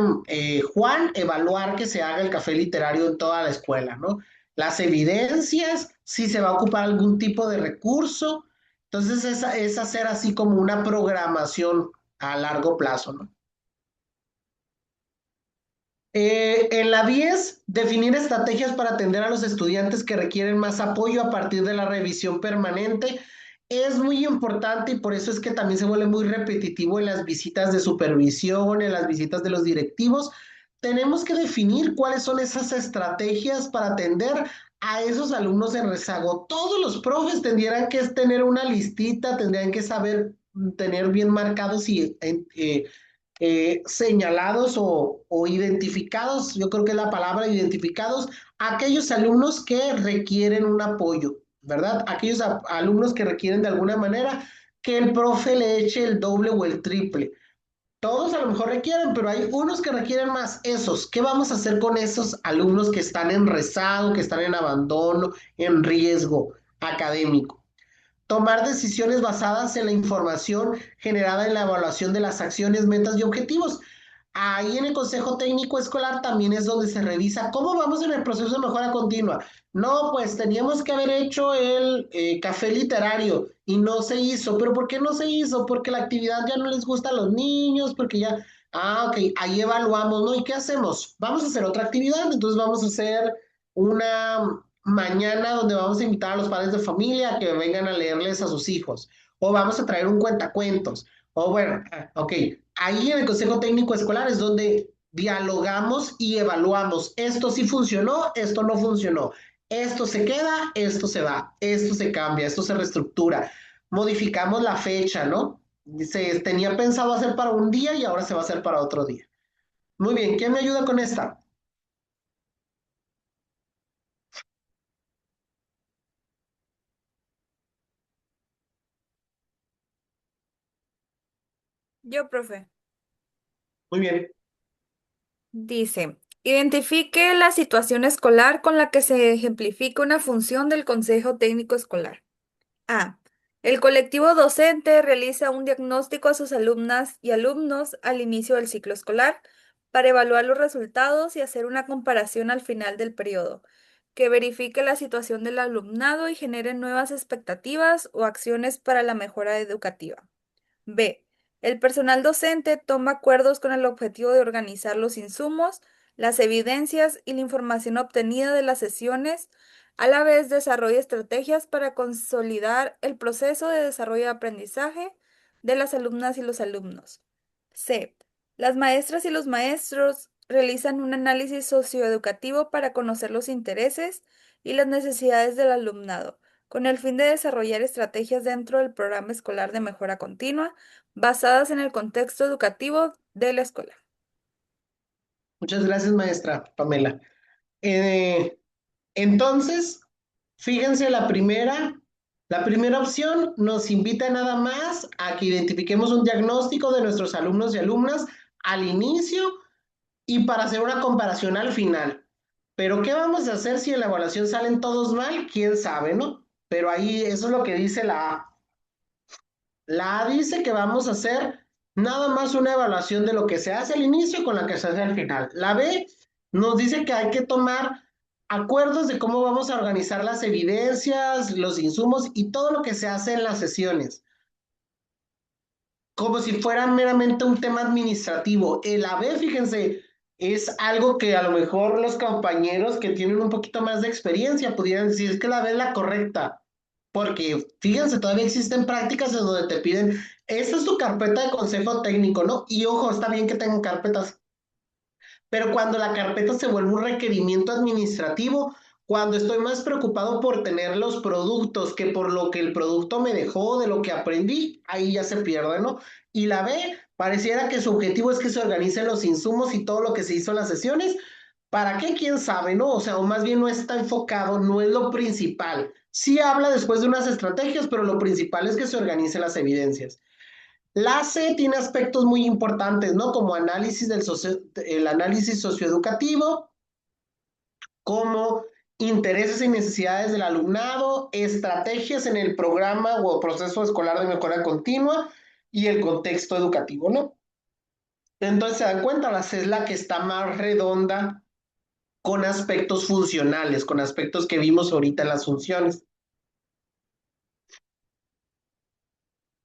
Juan evaluar que se haga el café literario en toda la escuela, ¿no? Las evidencias, si se va a ocupar algún tipo de recurso, entonces es hacer así como una programación a largo plazo, ¿no? En la 10, definir estrategias para atender a los estudiantes que requieren más apoyo a partir de la revisión permanente. Es muy importante y por eso es que también se vuelve muy repetitivo en las visitas de supervisión, en las visitas de los directivos. Tenemos que definir cuáles son esas estrategias para atender a esos alumnos en rezago. Todos los profes tendrían que tener una listita, tendrían que saber tener bien marcados y señalados o identificados, yo creo que es la palabra, identificados, aquellos alumnos que requieren un apoyo, ¿verdad? Aquellos alumnos que requieren de alguna manera que el profe le eche el doble o el triple. Todos a lo mejor requieren, pero hay unos que requieren más. Esos, ¿qué vamos a hacer con esos alumnos que están en rezago, que están en abandono, en riesgo académico? Tomar decisiones basadas en la información generada en la evaluación de las acciones, metas y objetivos. Ahí en el Consejo Técnico Escolar también es donde se revisa cómo vamos en el proceso de mejora continua. No, pues teníamos que haber hecho el café literario y no se hizo. ¿Pero por qué no se hizo? Porque la actividad ya no les gusta a los niños, porque ya, ok, ahí evaluamos, ¿no? ¿Y qué hacemos? Vamos a hacer otra actividad, entonces vamos a hacer una mañana donde vamos a invitar a los padres de familia a que vengan a leerles a sus hijos, o vamos a traer un cuentacuentos, o bueno, ok, ahí en el Consejo Técnico Escolar es donde dialogamos y evaluamos. Esto sí funcionó, esto no funcionó. Esto se queda, esto se va, esto se cambia, esto se reestructura. Modificamos la fecha, ¿no? Se tenía pensado hacer para un día y ahora se va a hacer para otro día. Muy bien, ¿quién me ayuda con esta? Yo, profe. Muy bien. Dice, identifique la situación escolar con la que se ejemplifica una función del Consejo Técnico Escolar. A. El colectivo docente realiza un diagnóstico a sus alumnas y alumnos al inicio del ciclo escolar para evaluar los resultados y hacer una comparación al final del periodo, que verifique la situación del alumnado y genere nuevas expectativas o acciones para la mejora educativa. B. El personal docente toma acuerdos con el objetivo de organizar los insumos, las evidencias y la información obtenida de las sesiones. A la vez desarrolla estrategias para consolidar el proceso de desarrollo de aprendizaje de las alumnas y los alumnos. C. Las maestras y los maestros realizan un análisis socioeducativo para conocer los intereses y las necesidades del alumnado, con el fin de desarrollar estrategias dentro del programa escolar de mejora continua basadas en el contexto educativo de la escuela. Muchas gracias, maestra Pamela. Eh, entonces, fíjense, la primera opción nos invita nada más a que identifiquemos un diagnóstico de nuestros alumnos y alumnas al inicio y para hacer una comparación al final. Pero ¿qué vamos a hacer si en la evaluación salen todos mal? ¿Quién sabe, no? Pero ahí eso es lo que dice la A. La A dice que vamos a hacer nada más una evaluación de lo que se hace al inicio con la que se hace al final. La B nos dice que hay que tomar acuerdos de cómo vamos a organizar las evidencias, los insumos y todo lo que se hace en las sesiones, como si fuera meramente un tema administrativo. El AB, fíjense, es algo que a lo mejor los compañeros que tienen un poquito más de experiencia pudieran decir, es que la B es la correcta, porque fíjense, todavía existen prácticas en donde te piden, esta es tu carpeta de consejo técnico, ¿no? Y ojo, está bien que tengan carpetas, pero cuando la carpeta se vuelve un requerimiento administrativo, cuando estoy más preocupado por tener los productos que por lo que el producto me dejó, de lo que aprendí, ahí ya se pierde, ¿no? Y la B, pareciera que su objetivo es que se organicen los insumos y todo lo que se hizo en las sesiones. ¿Para qué? ¿Quién sabe, no? O sea, o más bien no está enfocado, no es lo principal. Sí habla después de unas estrategias, pero lo principal es que se organicen las evidencias. La C tiene aspectos muy importantes, ¿no? Como el análisis socioeducativo, como intereses y necesidades del alumnado, estrategias en el programa o proceso escolar de mejora continua y el contexto educativo, ¿no? Entonces se dan cuenta, la C es la que está más redonda con aspectos funcionales, con aspectos que vimos ahorita en las funciones.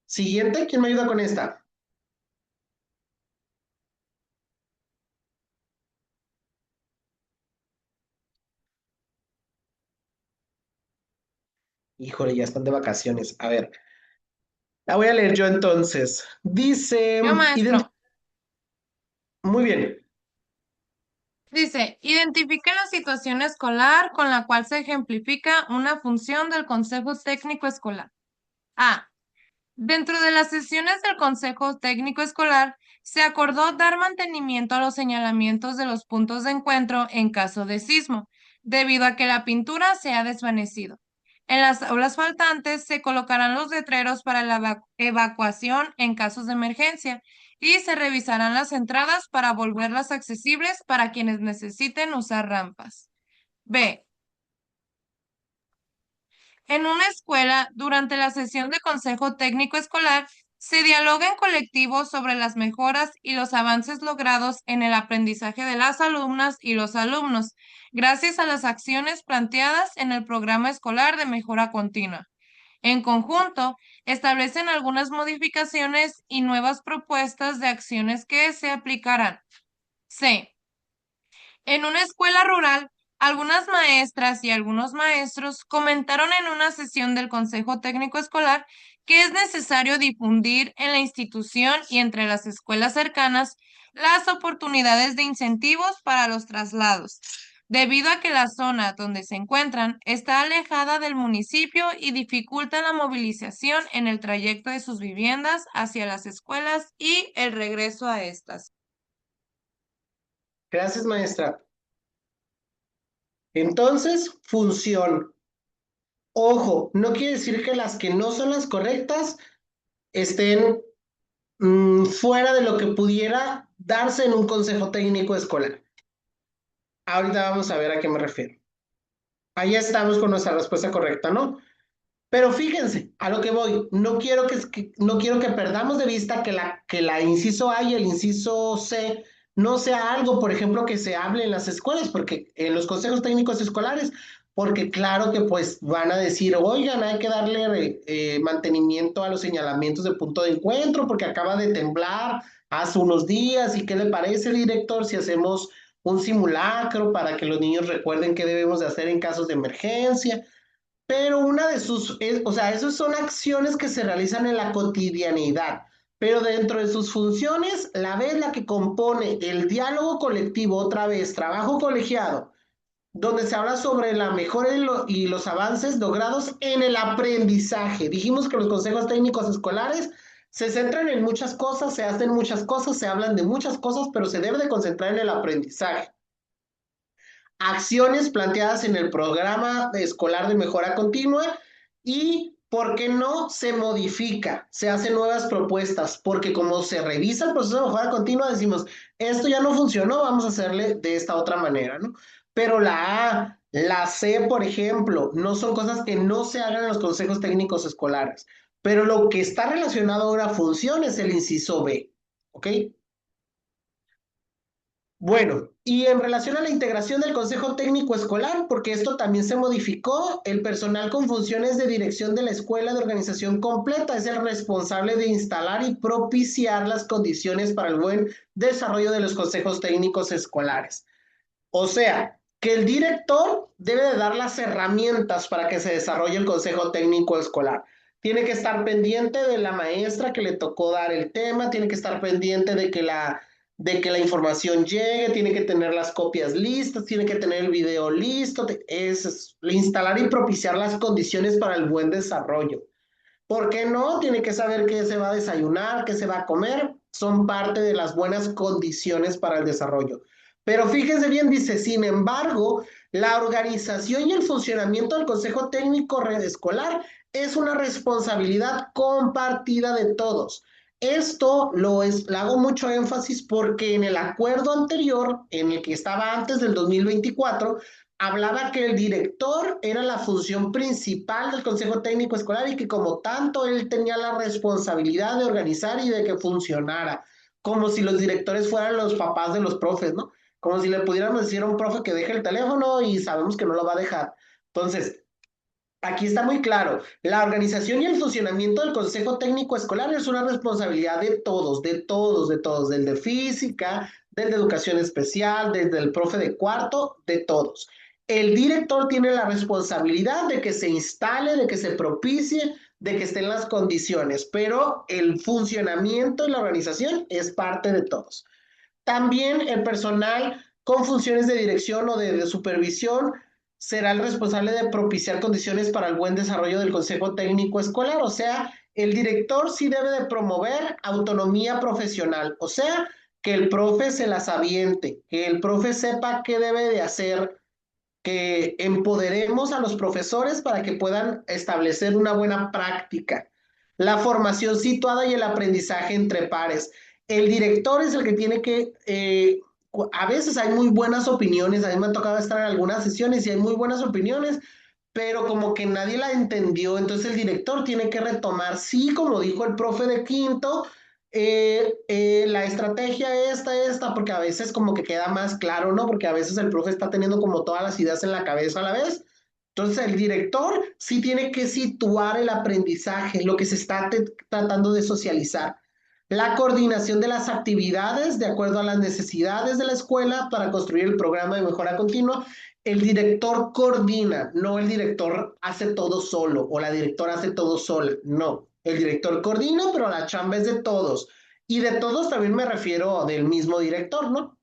Siguiente, ¿quién me ayuda con esta? Híjole, ya están de vacaciones. A ver, la voy a leer yo entonces. Dice, Yo, maestro. muy bien. Dice, identifique la situación escolar con la cual se ejemplifica una función del Consejo Técnico Escolar. A. Dentro de las sesiones del Consejo Técnico Escolar, se acordó dar mantenimiento a los señalamientos de los puntos de encuentro en caso de sismo, debido a que la pintura se ha desvanecido. En las aulas faltantes se colocarán los letreros para la evacuación en casos de emergencia y se revisarán las entradas para volverlas accesibles para quienes necesiten usar rampas. B. En una escuela, durante la sesión de consejo técnico escolar, se dialoga en colectivo sobre las mejoras y los avances logrados en el aprendizaje de las alumnas y los alumnos, gracias a las acciones planteadas en el programa escolar de mejora continua. En conjunto, establecen algunas modificaciones y nuevas propuestas de acciones que se aplicarán. C. En una escuela rural, algunas maestras y algunos maestros comentaron en una sesión del Consejo Técnico Escolar que es necesario difundir en la institución y entre las escuelas cercanas las oportunidades de incentivos para los traslados, debido a que la zona donde se encuentran está alejada del municipio y dificulta la movilización en el trayecto de sus viviendas hacia las escuelas y el regreso a estas. Gracias, maestra. Entonces, función. Ojo, no quiere decir que las que no son las correctas estén fuera de lo que pudiera darse en un consejo técnico escolar. Ahorita vamos a ver a qué me refiero. Ahí estamos con nuestra respuesta correcta, ¿no? Pero fíjense, a lo que voy, no quiero que perdamos de vista que la inciso A y el inciso C no sea algo, por ejemplo, que se hable en las escuelas, porque en los consejos técnicos escolares, porque claro que pues van a decir, oigan, hay que darle mantenimiento a los señalamientos de punto de encuentro, porque acaba de temblar hace unos días, ¿y qué le parece, director, si hacemos un simulacro para que los niños recuerden qué debemos de hacer en casos de emergencia? Pero una de o sea, esas son acciones que se realizan en la cotidianidad, pero dentro de sus funciones, la vez la que compone el diálogo colectivo, otra vez, trabajo colegiado, donde se habla sobre la mejora y los avances logrados en el aprendizaje. Dijimos que los consejos técnicos escolares se centran en muchas cosas, se hacen muchas cosas, se hablan de muchas cosas, pero se debe de concentrar en el aprendizaje. Acciones planteadas en el programa escolar de mejora continua y, ¿por qué no? Se modifica, se hacen nuevas propuestas, porque como se revisa el proceso de mejora continua, decimos, esto ya no funcionó, vamos a hacerle de esta otra manera, ¿no? Pero la A, la C, por ejemplo, no son cosas que no se hagan en los consejos técnicos escolares, pero lo que está relacionado a una función es el inciso B, ¿ok? Bueno, y en relación a la integración del Consejo Técnico Escolar, porque esto también se modificó, el personal con funciones de dirección de la escuela de organización completa es el responsable de instalar y propiciar las condiciones para el buen desarrollo de los consejos técnicos escolares. O sea, que el director debe de dar las herramientas para que se desarrolle el consejo técnico escolar. Tiene que estar pendiente de la maestra que le tocó dar el tema, tiene que estar pendiente de que la información llegue, tiene que tener las copias listas, tiene que tener el video listo, es instalar y propiciar las condiciones para el buen desarrollo. ¿Por qué no? Tiene que saber qué se va a desayunar, qué se va a comer. Son parte de las buenas condiciones para el desarrollo. Pero fíjense bien, dice, sin embargo, la organización y el funcionamiento del Consejo Técnico Escolar es una responsabilidad compartida de todos. Esto le hago mucho énfasis porque en el acuerdo anterior, en el que estaba antes del 2024, hablaba que el director era la función principal del Consejo Técnico Escolar y que como tanto él tenía la responsabilidad de organizar y de que funcionara, como si los directores fueran los papás de los profes, ¿no? Como si le pudiéramos decir a un profe que deje el teléfono y sabemos que no lo va a dejar. Entonces, aquí está muy claro, la organización y el funcionamiento del Consejo Técnico Escolar es una responsabilidad de todos, de todos, de todos, del de física, del de educación especial, desde el profe de cuarto, de todos. El director tiene la responsabilidad de que se instale, de que se propicie, de que estén las condiciones, pero el funcionamiento y la organización es parte de todos. También el personal con funciones de dirección o de supervisión, será el responsable de propiciar condiciones para el buen desarrollo del consejo técnico escolar. O sea, el director sí debe de promover autonomía profesional, o sea, que el profe se las aviente, que el profe sepa qué debe de hacer, que empoderemos a los profesores para que puedan establecer una buena práctica. La formación situada y el aprendizaje entre pares. El director es el que tiene que, a veces hay muy buenas opiniones, a mí me ha tocado estar en algunas sesiones y hay muy buenas opiniones, pero como que nadie la entendió, entonces el director tiene que retomar, sí, como dijo el profe de quinto, la estrategia esta, porque a veces como que queda más claro, ¿no? Porque a veces el profe está teniendo como todas las ideas en la cabeza a la vez. Entonces el director sí tiene que situar el aprendizaje, lo que se está tratando de socializar. La coordinación de las actividades de acuerdo a las necesidades de la escuela para construir el programa de mejora continua. El director coordina, no el director hace todo solo o la directora hace todo sola, no. El director coordina, pero la chamba es de todos. Y de todos también me refiero del mismo director, ¿no?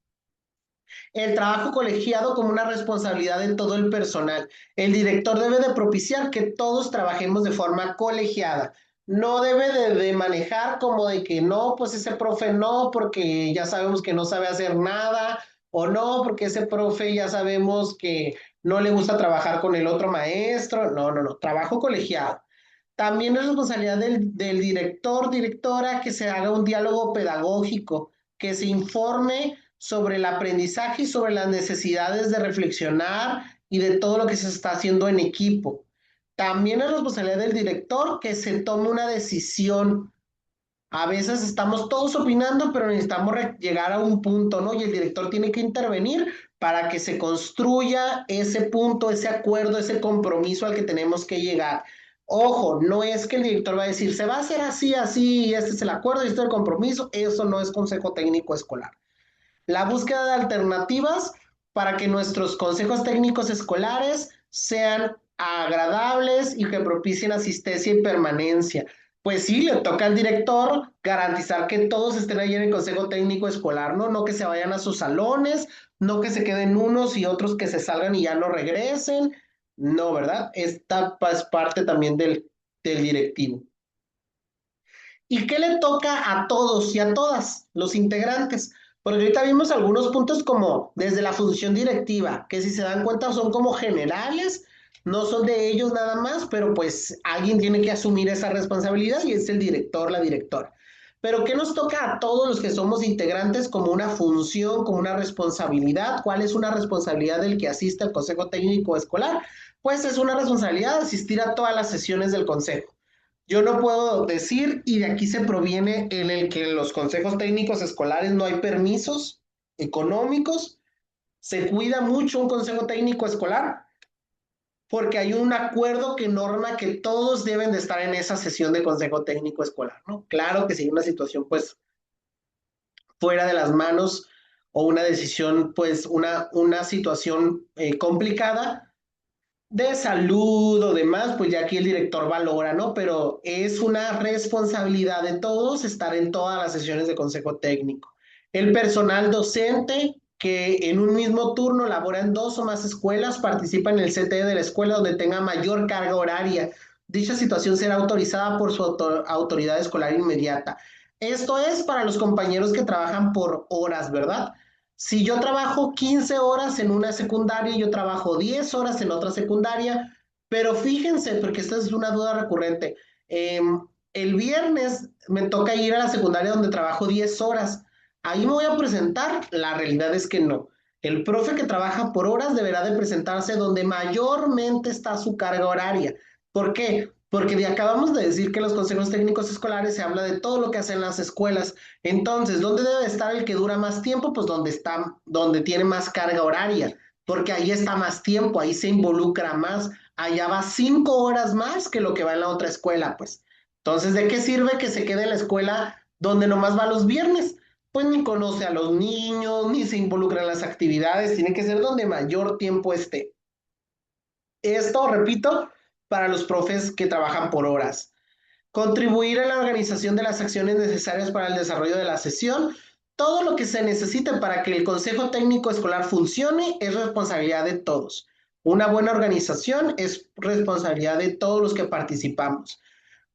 El trabajo colegiado como una responsabilidad de todo el personal. El director debe de propiciar que todos trabajemos de forma colegiada. No debe de manejar como de que no, pues ese profe no, porque ya sabemos que no sabe hacer nada, o no, porque ese profe ya sabemos que no le gusta trabajar con el otro maestro. No, no, no, trabajo colegiado. También es responsabilidad del director, directora, que se haga un diálogo pedagógico, que se informe sobre el aprendizaje y sobre las necesidades de reflexionar y de todo lo que se está haciendo en equipo. También es responsabilidad del director que se tome una decisión. A veces estamos todos opinando, pero necesitamos llegar a un punto, ¿no? Y el director tiene que intervenir para que se construya ese punto, ese acuerdo, ese compromiso al que tenemos que llegar. Ojo, no es que el director va a decir, se va a hacer así, así, y este es el acuerdo y este es el compromiso. Eso no es consejo técnico escolar. La búsqueda de alternativas para que nuestros consejos técnicos escolares sean agradables y que propicien asistencia y permanencia. Pues sí, le toca al director garantizar que todos estén ahí en el consejo técnico escolar, ¿no? No que se vayan a sus salones, no que se queden unos y otros que se salgan y ya no regresen. No, ¿verdad? Esta es parte también del directivo. ¿Y qué le toca a todos y a todas los integrantes? Porque ahorita vimos algunos puntos como desde la función directiva, que si se dan cuenta son como generales, no son de ellos nada más, pero pues alguien tiene que asumir esa responsabilidad y es el director, la directora. Pero ¿qué nos toca a todos los que somos integrantes como una función, como una responsabilidad? ¿Cuál es una responsabilidad del que asiste al Consejo Técnico Escolar? Pues es una responsabilidad asistir a todas las sesiones del Consejo. Yo no puedo decir, y de aquí se proviene en el que en los consejos técnicos escolares no hay permisos económicos, se cuida mucho un consejo técnico escolar porque hay un acuerdo que norma que todos deben de estar en esa sesión de consejo técnico escolar, ¿no? Claro que si hay una situación pues fuera de las manos o una decisión pues una situación complicada, de salud o demás, pues ya aquí el director valora, ¿no? Pero es una responsabilidad de todos estar en todas las sesiones de consejo técnico. El personal docente que en un mismo turno labora en dos o más escuelas, participa en el CTE de la escuela donde tenga mayor carga horaria. Dicha situación será autorizada por su autoridad escolar inmediata. Esto es para los compañeros que trabajan por horas, ¿verdad? Si yo trabajo 15 horas en una secundaria, yo trabajo 10 horas en otra secundaria, pero fíjense, porque esta es una duda recurrente, eh, el viernes me toca ir a la secundaria donde trabajo 10 horas. Ahí me voy a presentar, la realidad es que no. El profe que trabaja por horas deberá de presentarse donde mayormente está su carga horaria. ¿Por qué? Porque acabamos de decir que en los consejos técnicos escolares se habla de todo lo que hacen las escuelas. Entonces, ¿dónde debe estar el que dura más tiempo? Pues donde está, donde tiene más carga horaria, porque ahí está más tiempo, ahí se involucra más, allá va 5 horas más que lo que va en la otra escuela, pues. Entonces, ¿de qué sirve que se quede en la escuela donde nomás va los viernes? Pues ni conoce a los niños, ni se involucra en las actividades, tiene que ser donde mayor tiempo esté. Esto, repito, para los profes que trabajan por horas. Contribuir a la organización de las acciones necesarias para el desarrollo de la sesión. todo lo que se necesite para que el Consejo Técnico Escolar funcione es responsabilidad de todos. Una buena organización es responsabilidad de todos los que participamos.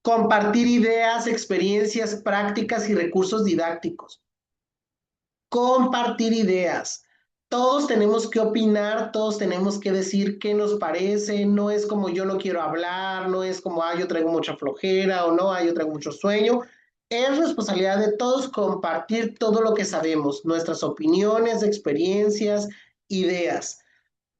Compartir ideas, experiencias, prácticas y recursos didácticos. Compartir ideas. Todos tenemos que opinar, todos tenemos que decir qué nos parece, no es como yo no quiero hablar, no es como, yo traigo mucha flojera o no, yo traigo mucho sueño. Es responsabilidad de todos compartir todo lo que sabemos, nuestras opiniones, experiencias, ideas.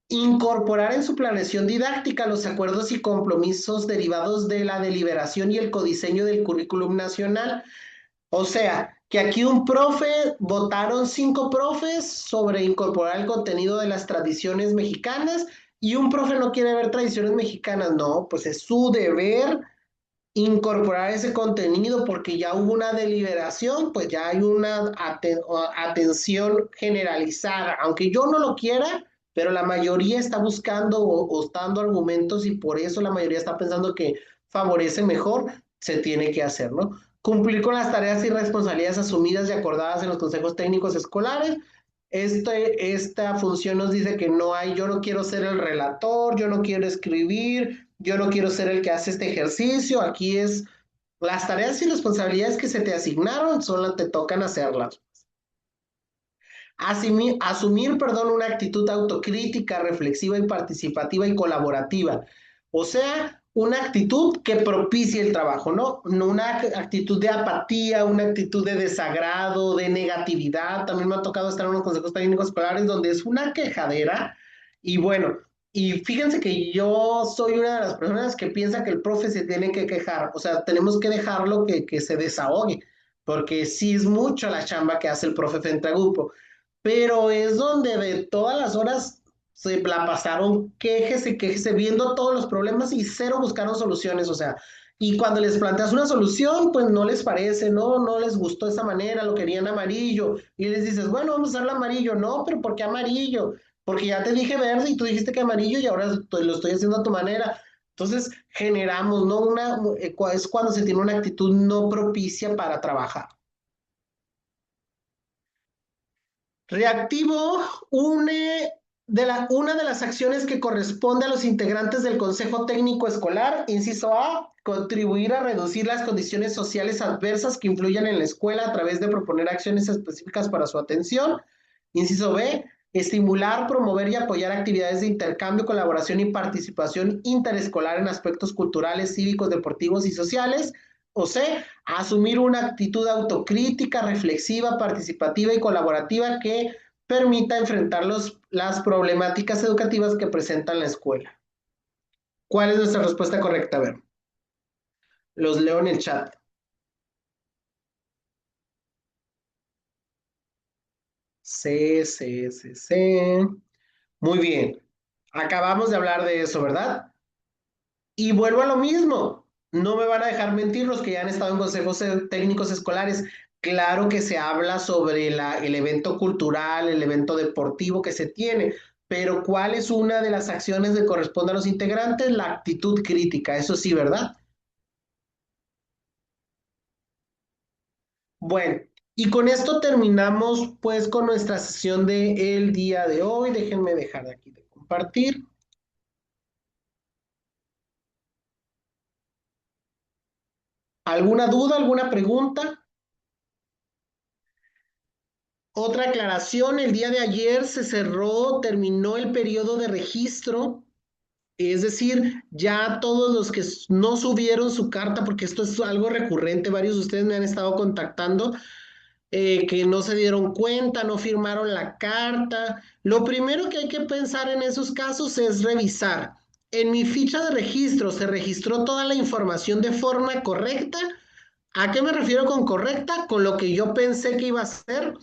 Incorporar en su planeación didáctica los acuerdos y compromisos derivados de la deliberación y el codiseño del currículum nacional. O sea, que aquí un profe, votaron 5 profes sobre incorporar el contenido de las tradiciones mexicanas y un profe no quiere ver tradiciones mexicanas. No, pues es su deber incorporar ese contenido porque ya hubo una deliberación, pues ya hay una atención generalizada, aunque yo no lo quiera, pero la mayoría está buscando o dando argumentos y por eso la mayoría está pensando que favorece mejor, se tiene que hacer, ¿no? Cumplir con las tareas y responsabilidades asumidas y acordadas en los consejos técnicos escolares. Esta función nos dice que no hay, yo no quiero ser el relator, yo no quiero escribir, yo no quiero ser el que hace este ejercicio, aquí es las tareas y responsabilidades que se te asignaron, solo te tocan hacerlas. Asumir, perdón, una actitud autocrítica, reflexiva y participativa y colaborativa. O sea, una actitud que propicie el trabajo, ¿no? No una actitud de apatía, una actitud de desagrado, de negatividad. También me ha tocado estar en unos consejos técnicos escolares donde es una quejadera y bueno, y fíjense que yo soy una de las personas que piensa que el profe se tiene que quejar, o sea, tenemos que dejarlo que se desahogue, porque sí es mucho la chamba que hace el profe frente a grupo, pero es donde de todas las horas se la pasaron quejese, viendo todos los problemas y cero buscaron soluciones, o sea, y cuando les planteas una solución, pues no les parece, no les gustó esa manera, lo querían amarillo, y les dices, bueno, vamos a usarlo amarillo, no, pero ¿por qué amarillo? Porque ya te dije verde y tú dijiste que amarillo y ahora lo estoy haciendo a tu manera. Entonces generamos, ¿no? Es cuando se tiene una actitud no propicia para trabajar. Reactivo una de las acciones que corresponde a los integrantes del Consejo Técnico Escolar, inciso A, contribuir a reducir las condiciones sociales adversas que influyan en la escuela a través de proponer acciones específicas para su atención. Inciso B, estimular, promover y apoyar actividades de intercambio, colaboración y participación interescolar en aspectos culturales, cívicos, deportivos y sociales. O C, asumir una actitud autocrítica, reflexiva, participativa y colaborativa que permita enfrentar las problemáticas educativas que presenta la escuela. ¿Cuál es nuestra respuesta correcta? A ver, los leo en el chat. C. Muy bien. Acabamos de hablar de eso, ¿verdad? Y vuelvo a lo mismo. No me van a dejar mentir los que ya han estado en consejos técnicos escolares. Claro que se habla sobre el evento cultural, el evento deportivo que se tiene, pero ¿cuál es una de las acciones que corresponde a los integrantes? La actitud crítica, eso sí, ¿verdad? Bueno, y con esto terminamos pues con nuestra sesión del día de hoy. Déjenme dejar de aquí de compartir. ¿Alguna duda, alguna pregunta? Otra aclaración, el día de ayer se cerró, terminó el periodo de registro, es decir, ya todos los que no subieron su carta, porque esto es algo recurrente, varios de ustedes me han estado contactando, que no se dieron cuenta, no firmaron la carta. Lo primero que hay que pensar en esos casos es revisar. En mi ficha de registro, ¿se registró toda la información de forma correcta? ¿A qué me refiero con correcta? Con lo que yo pensé que iba a ser.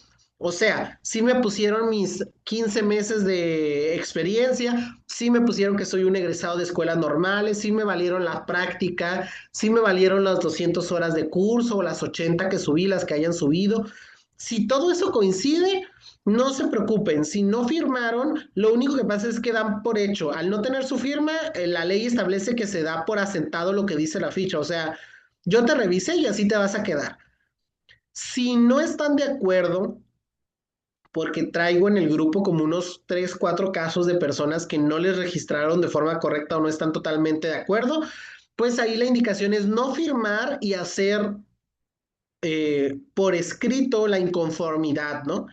O sea, sí me pusieron mis 15 meses de experiencia, sí me pusieron que soy un egresado de escuelas normales, sí me valieron la práctica, sí me valieron las 200 horas de curso o las 80 que subí, las que hayan subido. Si todo eso coincide, no se preocupen. Si no firmaron, lo único que pasa es que dan por hecho. Al no tener su firma, la ley establece que se da por asentado lo que dice la ficha. O sea, yo te revisé y así te vas a quedar. Si no están de acuerdo, porque traigo en el grupo como unos 3, 4 casos de personas que no les registraron de forma correcta o no están totalmente de acuerdo, pues ahí la indicación es no firmar y hacer por escrito la inconformidad, ¿no?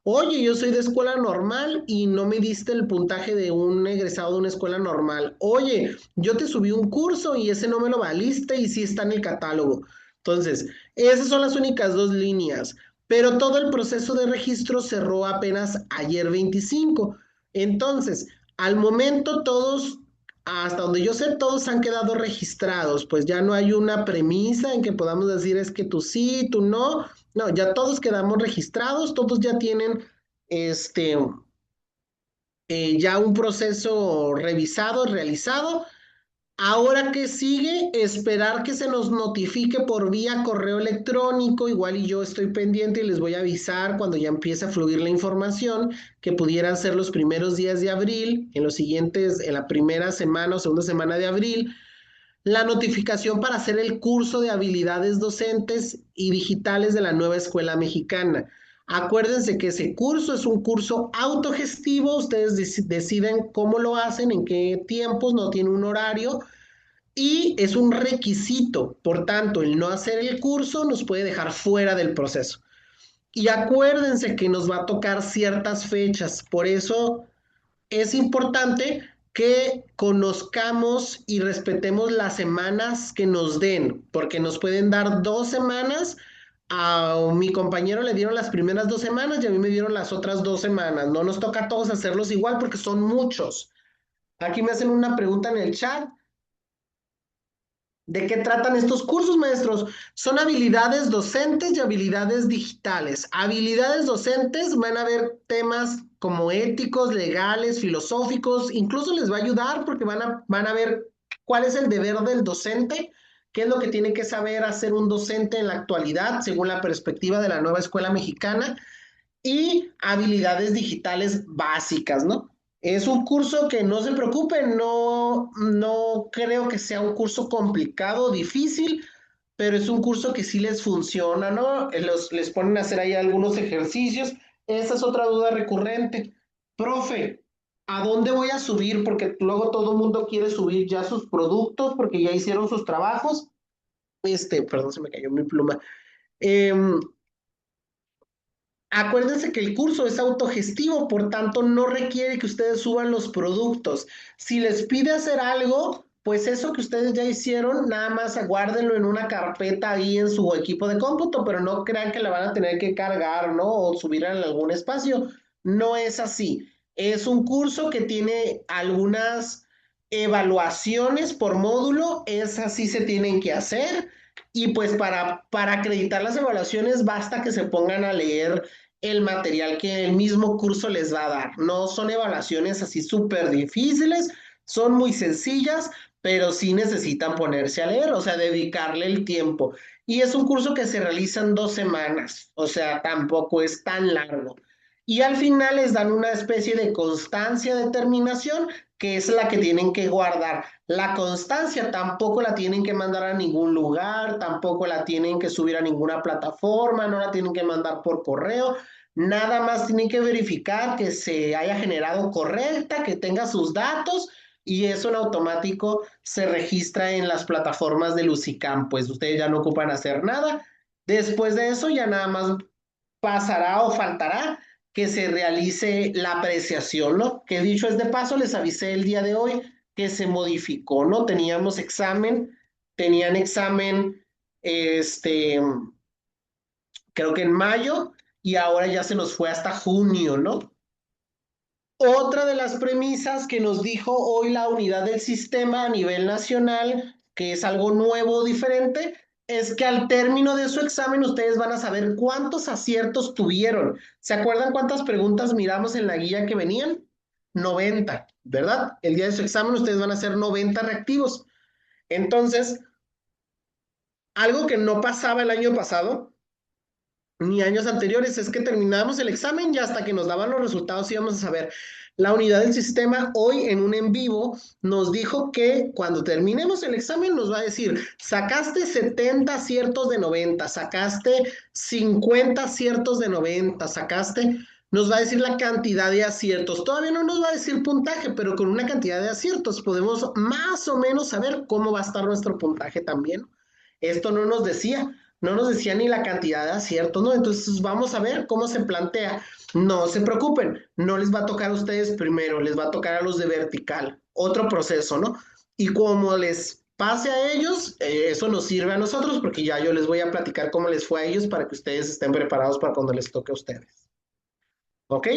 Oye, yo soy de escuela normal y no me diste el puntaje de un egresado de una escuela normal. Oye, yo te subí un curso y ese no me lo valiste y sí está en el catálogo. Entonces, esas son las únicas dos líneas, pero todo el proceso de registro cerró apenas ayer 25. Entonces, al momento todos, hasta donde yo sé, todos han quedado registrados, pues ya no hay una premisa en que podamos decir es que tú sí, tú no. No, ya todos quedamos registrados, todos ya tienen este, ya un proceso revisado, realizado. Ahora que sigue, esperar que se nos notifique por vía correo electrónico, igual y yo estoy pendiente y les voy a avisar cuando ya empiece a fluir la información, que pudieran ser los primeros días de abril, en los siguientes, en la primera semana o segunda semana de abril, la notificación para hacer el curso de habilidades docentes y digitales de la nueva escuela mexicana. Acuérdense que ese curso es un curso autogestivo, ustedes deciden cómo lo hacen, en qué tiempos, no tiene un horario y es un requisito. Por tanto, el no hacer el curso nos puede dejar fuera del proceso. Y acuérdense que nos va a tocar ciertas fechas, por eso es importante que conozcamos y respetemos las semanas que nos den, porque nos pueden dar 2 semanas. A mi compañero le dieron las primeras 2 semanas y a mí me dieron las otras 2 semanas. No nos toca a todos hacerlos igual porque son muchos. Aquí me hacen una pregunta en el chat. ¿De qué tratan estos cursos, maestros? Son habilidades docentes y habilidades digitales. Habilidades docentes van a ver temas como éticos, legales, filosóficos, incluso les va a ayudar porque van a ver cuál es el deber del docente, qué es lo que tiene que saber hacer un docente en la actualidad, según la perspectiva de la nueva escuela mexicana y habilidades digitales básicas, ¿no? Es un curso que no se preocupen, no creo que sea un curso complicado, difícil, pero es un curso que sí les funciona, ¿no? Les ponen a hacer ahí algunos ejercicios. Esa es otra duda recurrente. Profe, ¿a dónde voy a subir? Porque luego todo el mundo quiere subir ya sus productos porque ya hicieron sus trabajos. Perdón, se me cayó mi pluma. Em, Acuérdense que el curso es autogestivo, por tanto no requiere que ustedes suban los productos. Si les pide hacer algo, pues eso que ustedes ya hicieron, nada más aguárdenlo en una carpeta ahí en su equipo de cómputo, pero no crean que la van a tener que cargar, ¿no? O subir en algún espacio. No es así. Es un curso que tiene algunas evaluaciones por módulo, esas sí se tienen que hacer. Y pues para acreditar las evaluaciones basta que se pongan a leer el material que el mismo curso les va a dar. No son evaluaciones así súper difíciles, son muy sencillas, pero sí necesitan ponerse a leer, o sea, dedicarle el tiempo. Y es un curso que se realiza en 2 semanas, o sea, tampoco es tan largo. Y al final les dan una especie de constancia de terminación, que es la que tienen que guardar. La constancia tampoco la tienen que mandar a ningún lugar, tampoco la tienen que subir a ninguna plataforma, no la tienen que mandar por correo, nada más tienen que verificar que se haya generado correcta, que tenga sus datos y eso en automático se registra en las plataformas de Lucicam, pues ustedes ya no ocupan hacer nada. Después de eso ya nada más pasará o faltará que se realice la apreciación, ¿no? Que dicho es de paso, les avisé el día de hoy que se modificó, ¿no? Tenían examen, creo que en mayo, y ahora ya se nos fue hasta junio, ¿no? Otra de las premisas que nos dijo hoy la unidad del sistema a nivel nacional, que es algo nuevo o diferente, es que al término de su examen ustedes van a saber cuántos aciertos tuvieron. ¿Se acuerdan cuántas preguntas miramos en la guía que venían? 90, ¿verdad? El día de su examen ustedes van a hacer 90 reactivos. Entonces, algo que no pasaba el año pasado ni años anteriores, es que terminábamos el examen y hasta que nos daban los resultados íbamos a saber. La unidad del sistema hoy en un en vivo nos dijo que cuando terminemos el examen nos va a decir, sacaste 70 aciertos de 90, sacaste 50 aciertos de 90, sacaste nos va a decir la cantidad de aciertos. Todavía no nos va a decir puntaje, pero con una cantidad de aciertos podemos más o menos saber cómo va a estar nuestro puntaje también. Esto no nos decía ni la cantidad de aciertos, ¿no? Entonces vamos a ver cómo se plantea. No se preocupen, no les va a tocar a ustedes primero, les va a tocar a los de vertical, otro proceso, ¿no? Y como les pase a ellos, eso nos sirve a nosotros porque ya yo les voy a platicar cómo les fue a ellos para que ustedes estén preparados para cuando les toque a ustedes. ¿Ok?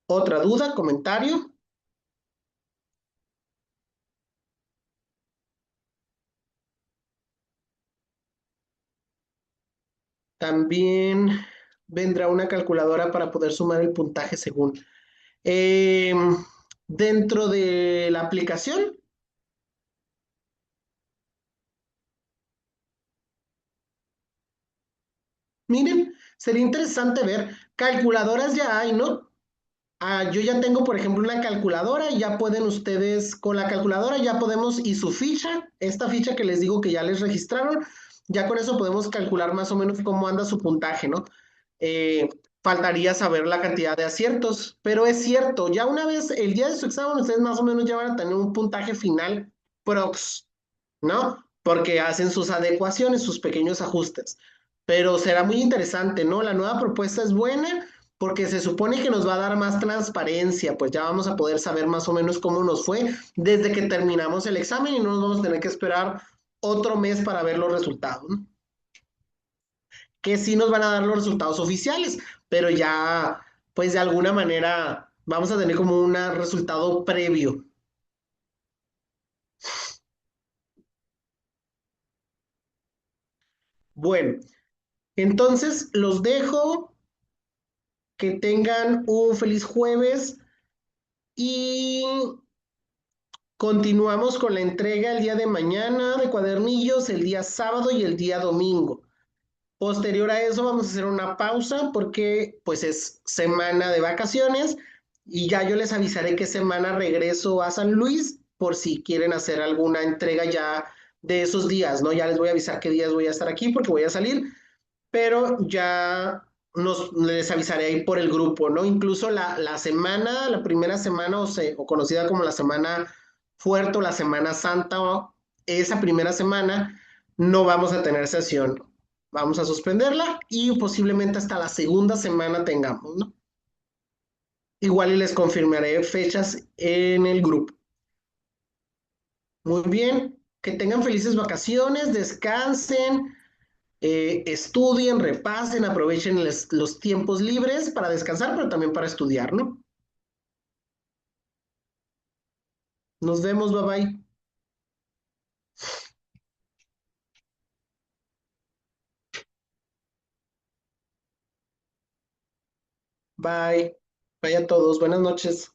¿Otra duda, comentario? También vendrá una calculadora para poder sumar el puntaje según. Eh, Dentro de la aplicación, miren, sería interesante ver, calculadoras ya hay, ¿no? Yo ya tengo, por ejemplo, una calculadora, y ya pueden ustedes, con la calculadora ya podemos, y su ficha, esta ficha que les digo que ya les registraron, ya con eso podemos calcular más o menos cómo anda su puntaje, ¿no? Eh, Faltaría saber la cantidad de aciertos, pero es cierto, ya una vez el día de su examen, ustedes más o menos ya van a tener un puntaje final prox, ¿no? Porque hacen sus adecuaciones, sus pequeños ajustes. Pero será muy interesante, ¿no? La nueva propuesta es buena porque se supone que nos va a dar más transparencia, pues ya vamos a poder saber más o menos cómo nos fue desde que terminamos el examen y no nos vamos a tener que esperar otro mes para ver los resultados, ¿no? Que sí nos van a dar los resultados oficiales, pero ya, pues de alguna manera vamos a tener como un resultado previo. Bueno, entonces los dejo, que tengan un feliz jueves y continuamos con la entrega el día de mañana de cuadernillos, el día sábado y el día domingo. Posterior a eso vamos a hacer una pausa porque pues es semana de vacaciones y ya yo les avisaré qué semana regreso a San Luis por si quieren hacer alguna entrega ya de esos días, ¿no? Ya les voy a avisar qué días voy a estar aquí porque voy a salir, pero ya les avisaré ahí por el grupo, ¿no? Incluso la semana, la primera semana, o conocida como la semana fuerte o la semana santa, esa primera semana no vamos a tener sesión. Vamos a suspenderla y posiblemente hasta la segunda semana tengamos, ¿no? Igual y les confirmaré fechas en el grupo. Muy bien, que tengan felices vacaciones, descansen, estudien, repasen, aprovechen los tiempos libres para descansar, pero también para estudiar, ¿no? Nos vemos, bye bye. Bye. Bye a todos, buenas noches.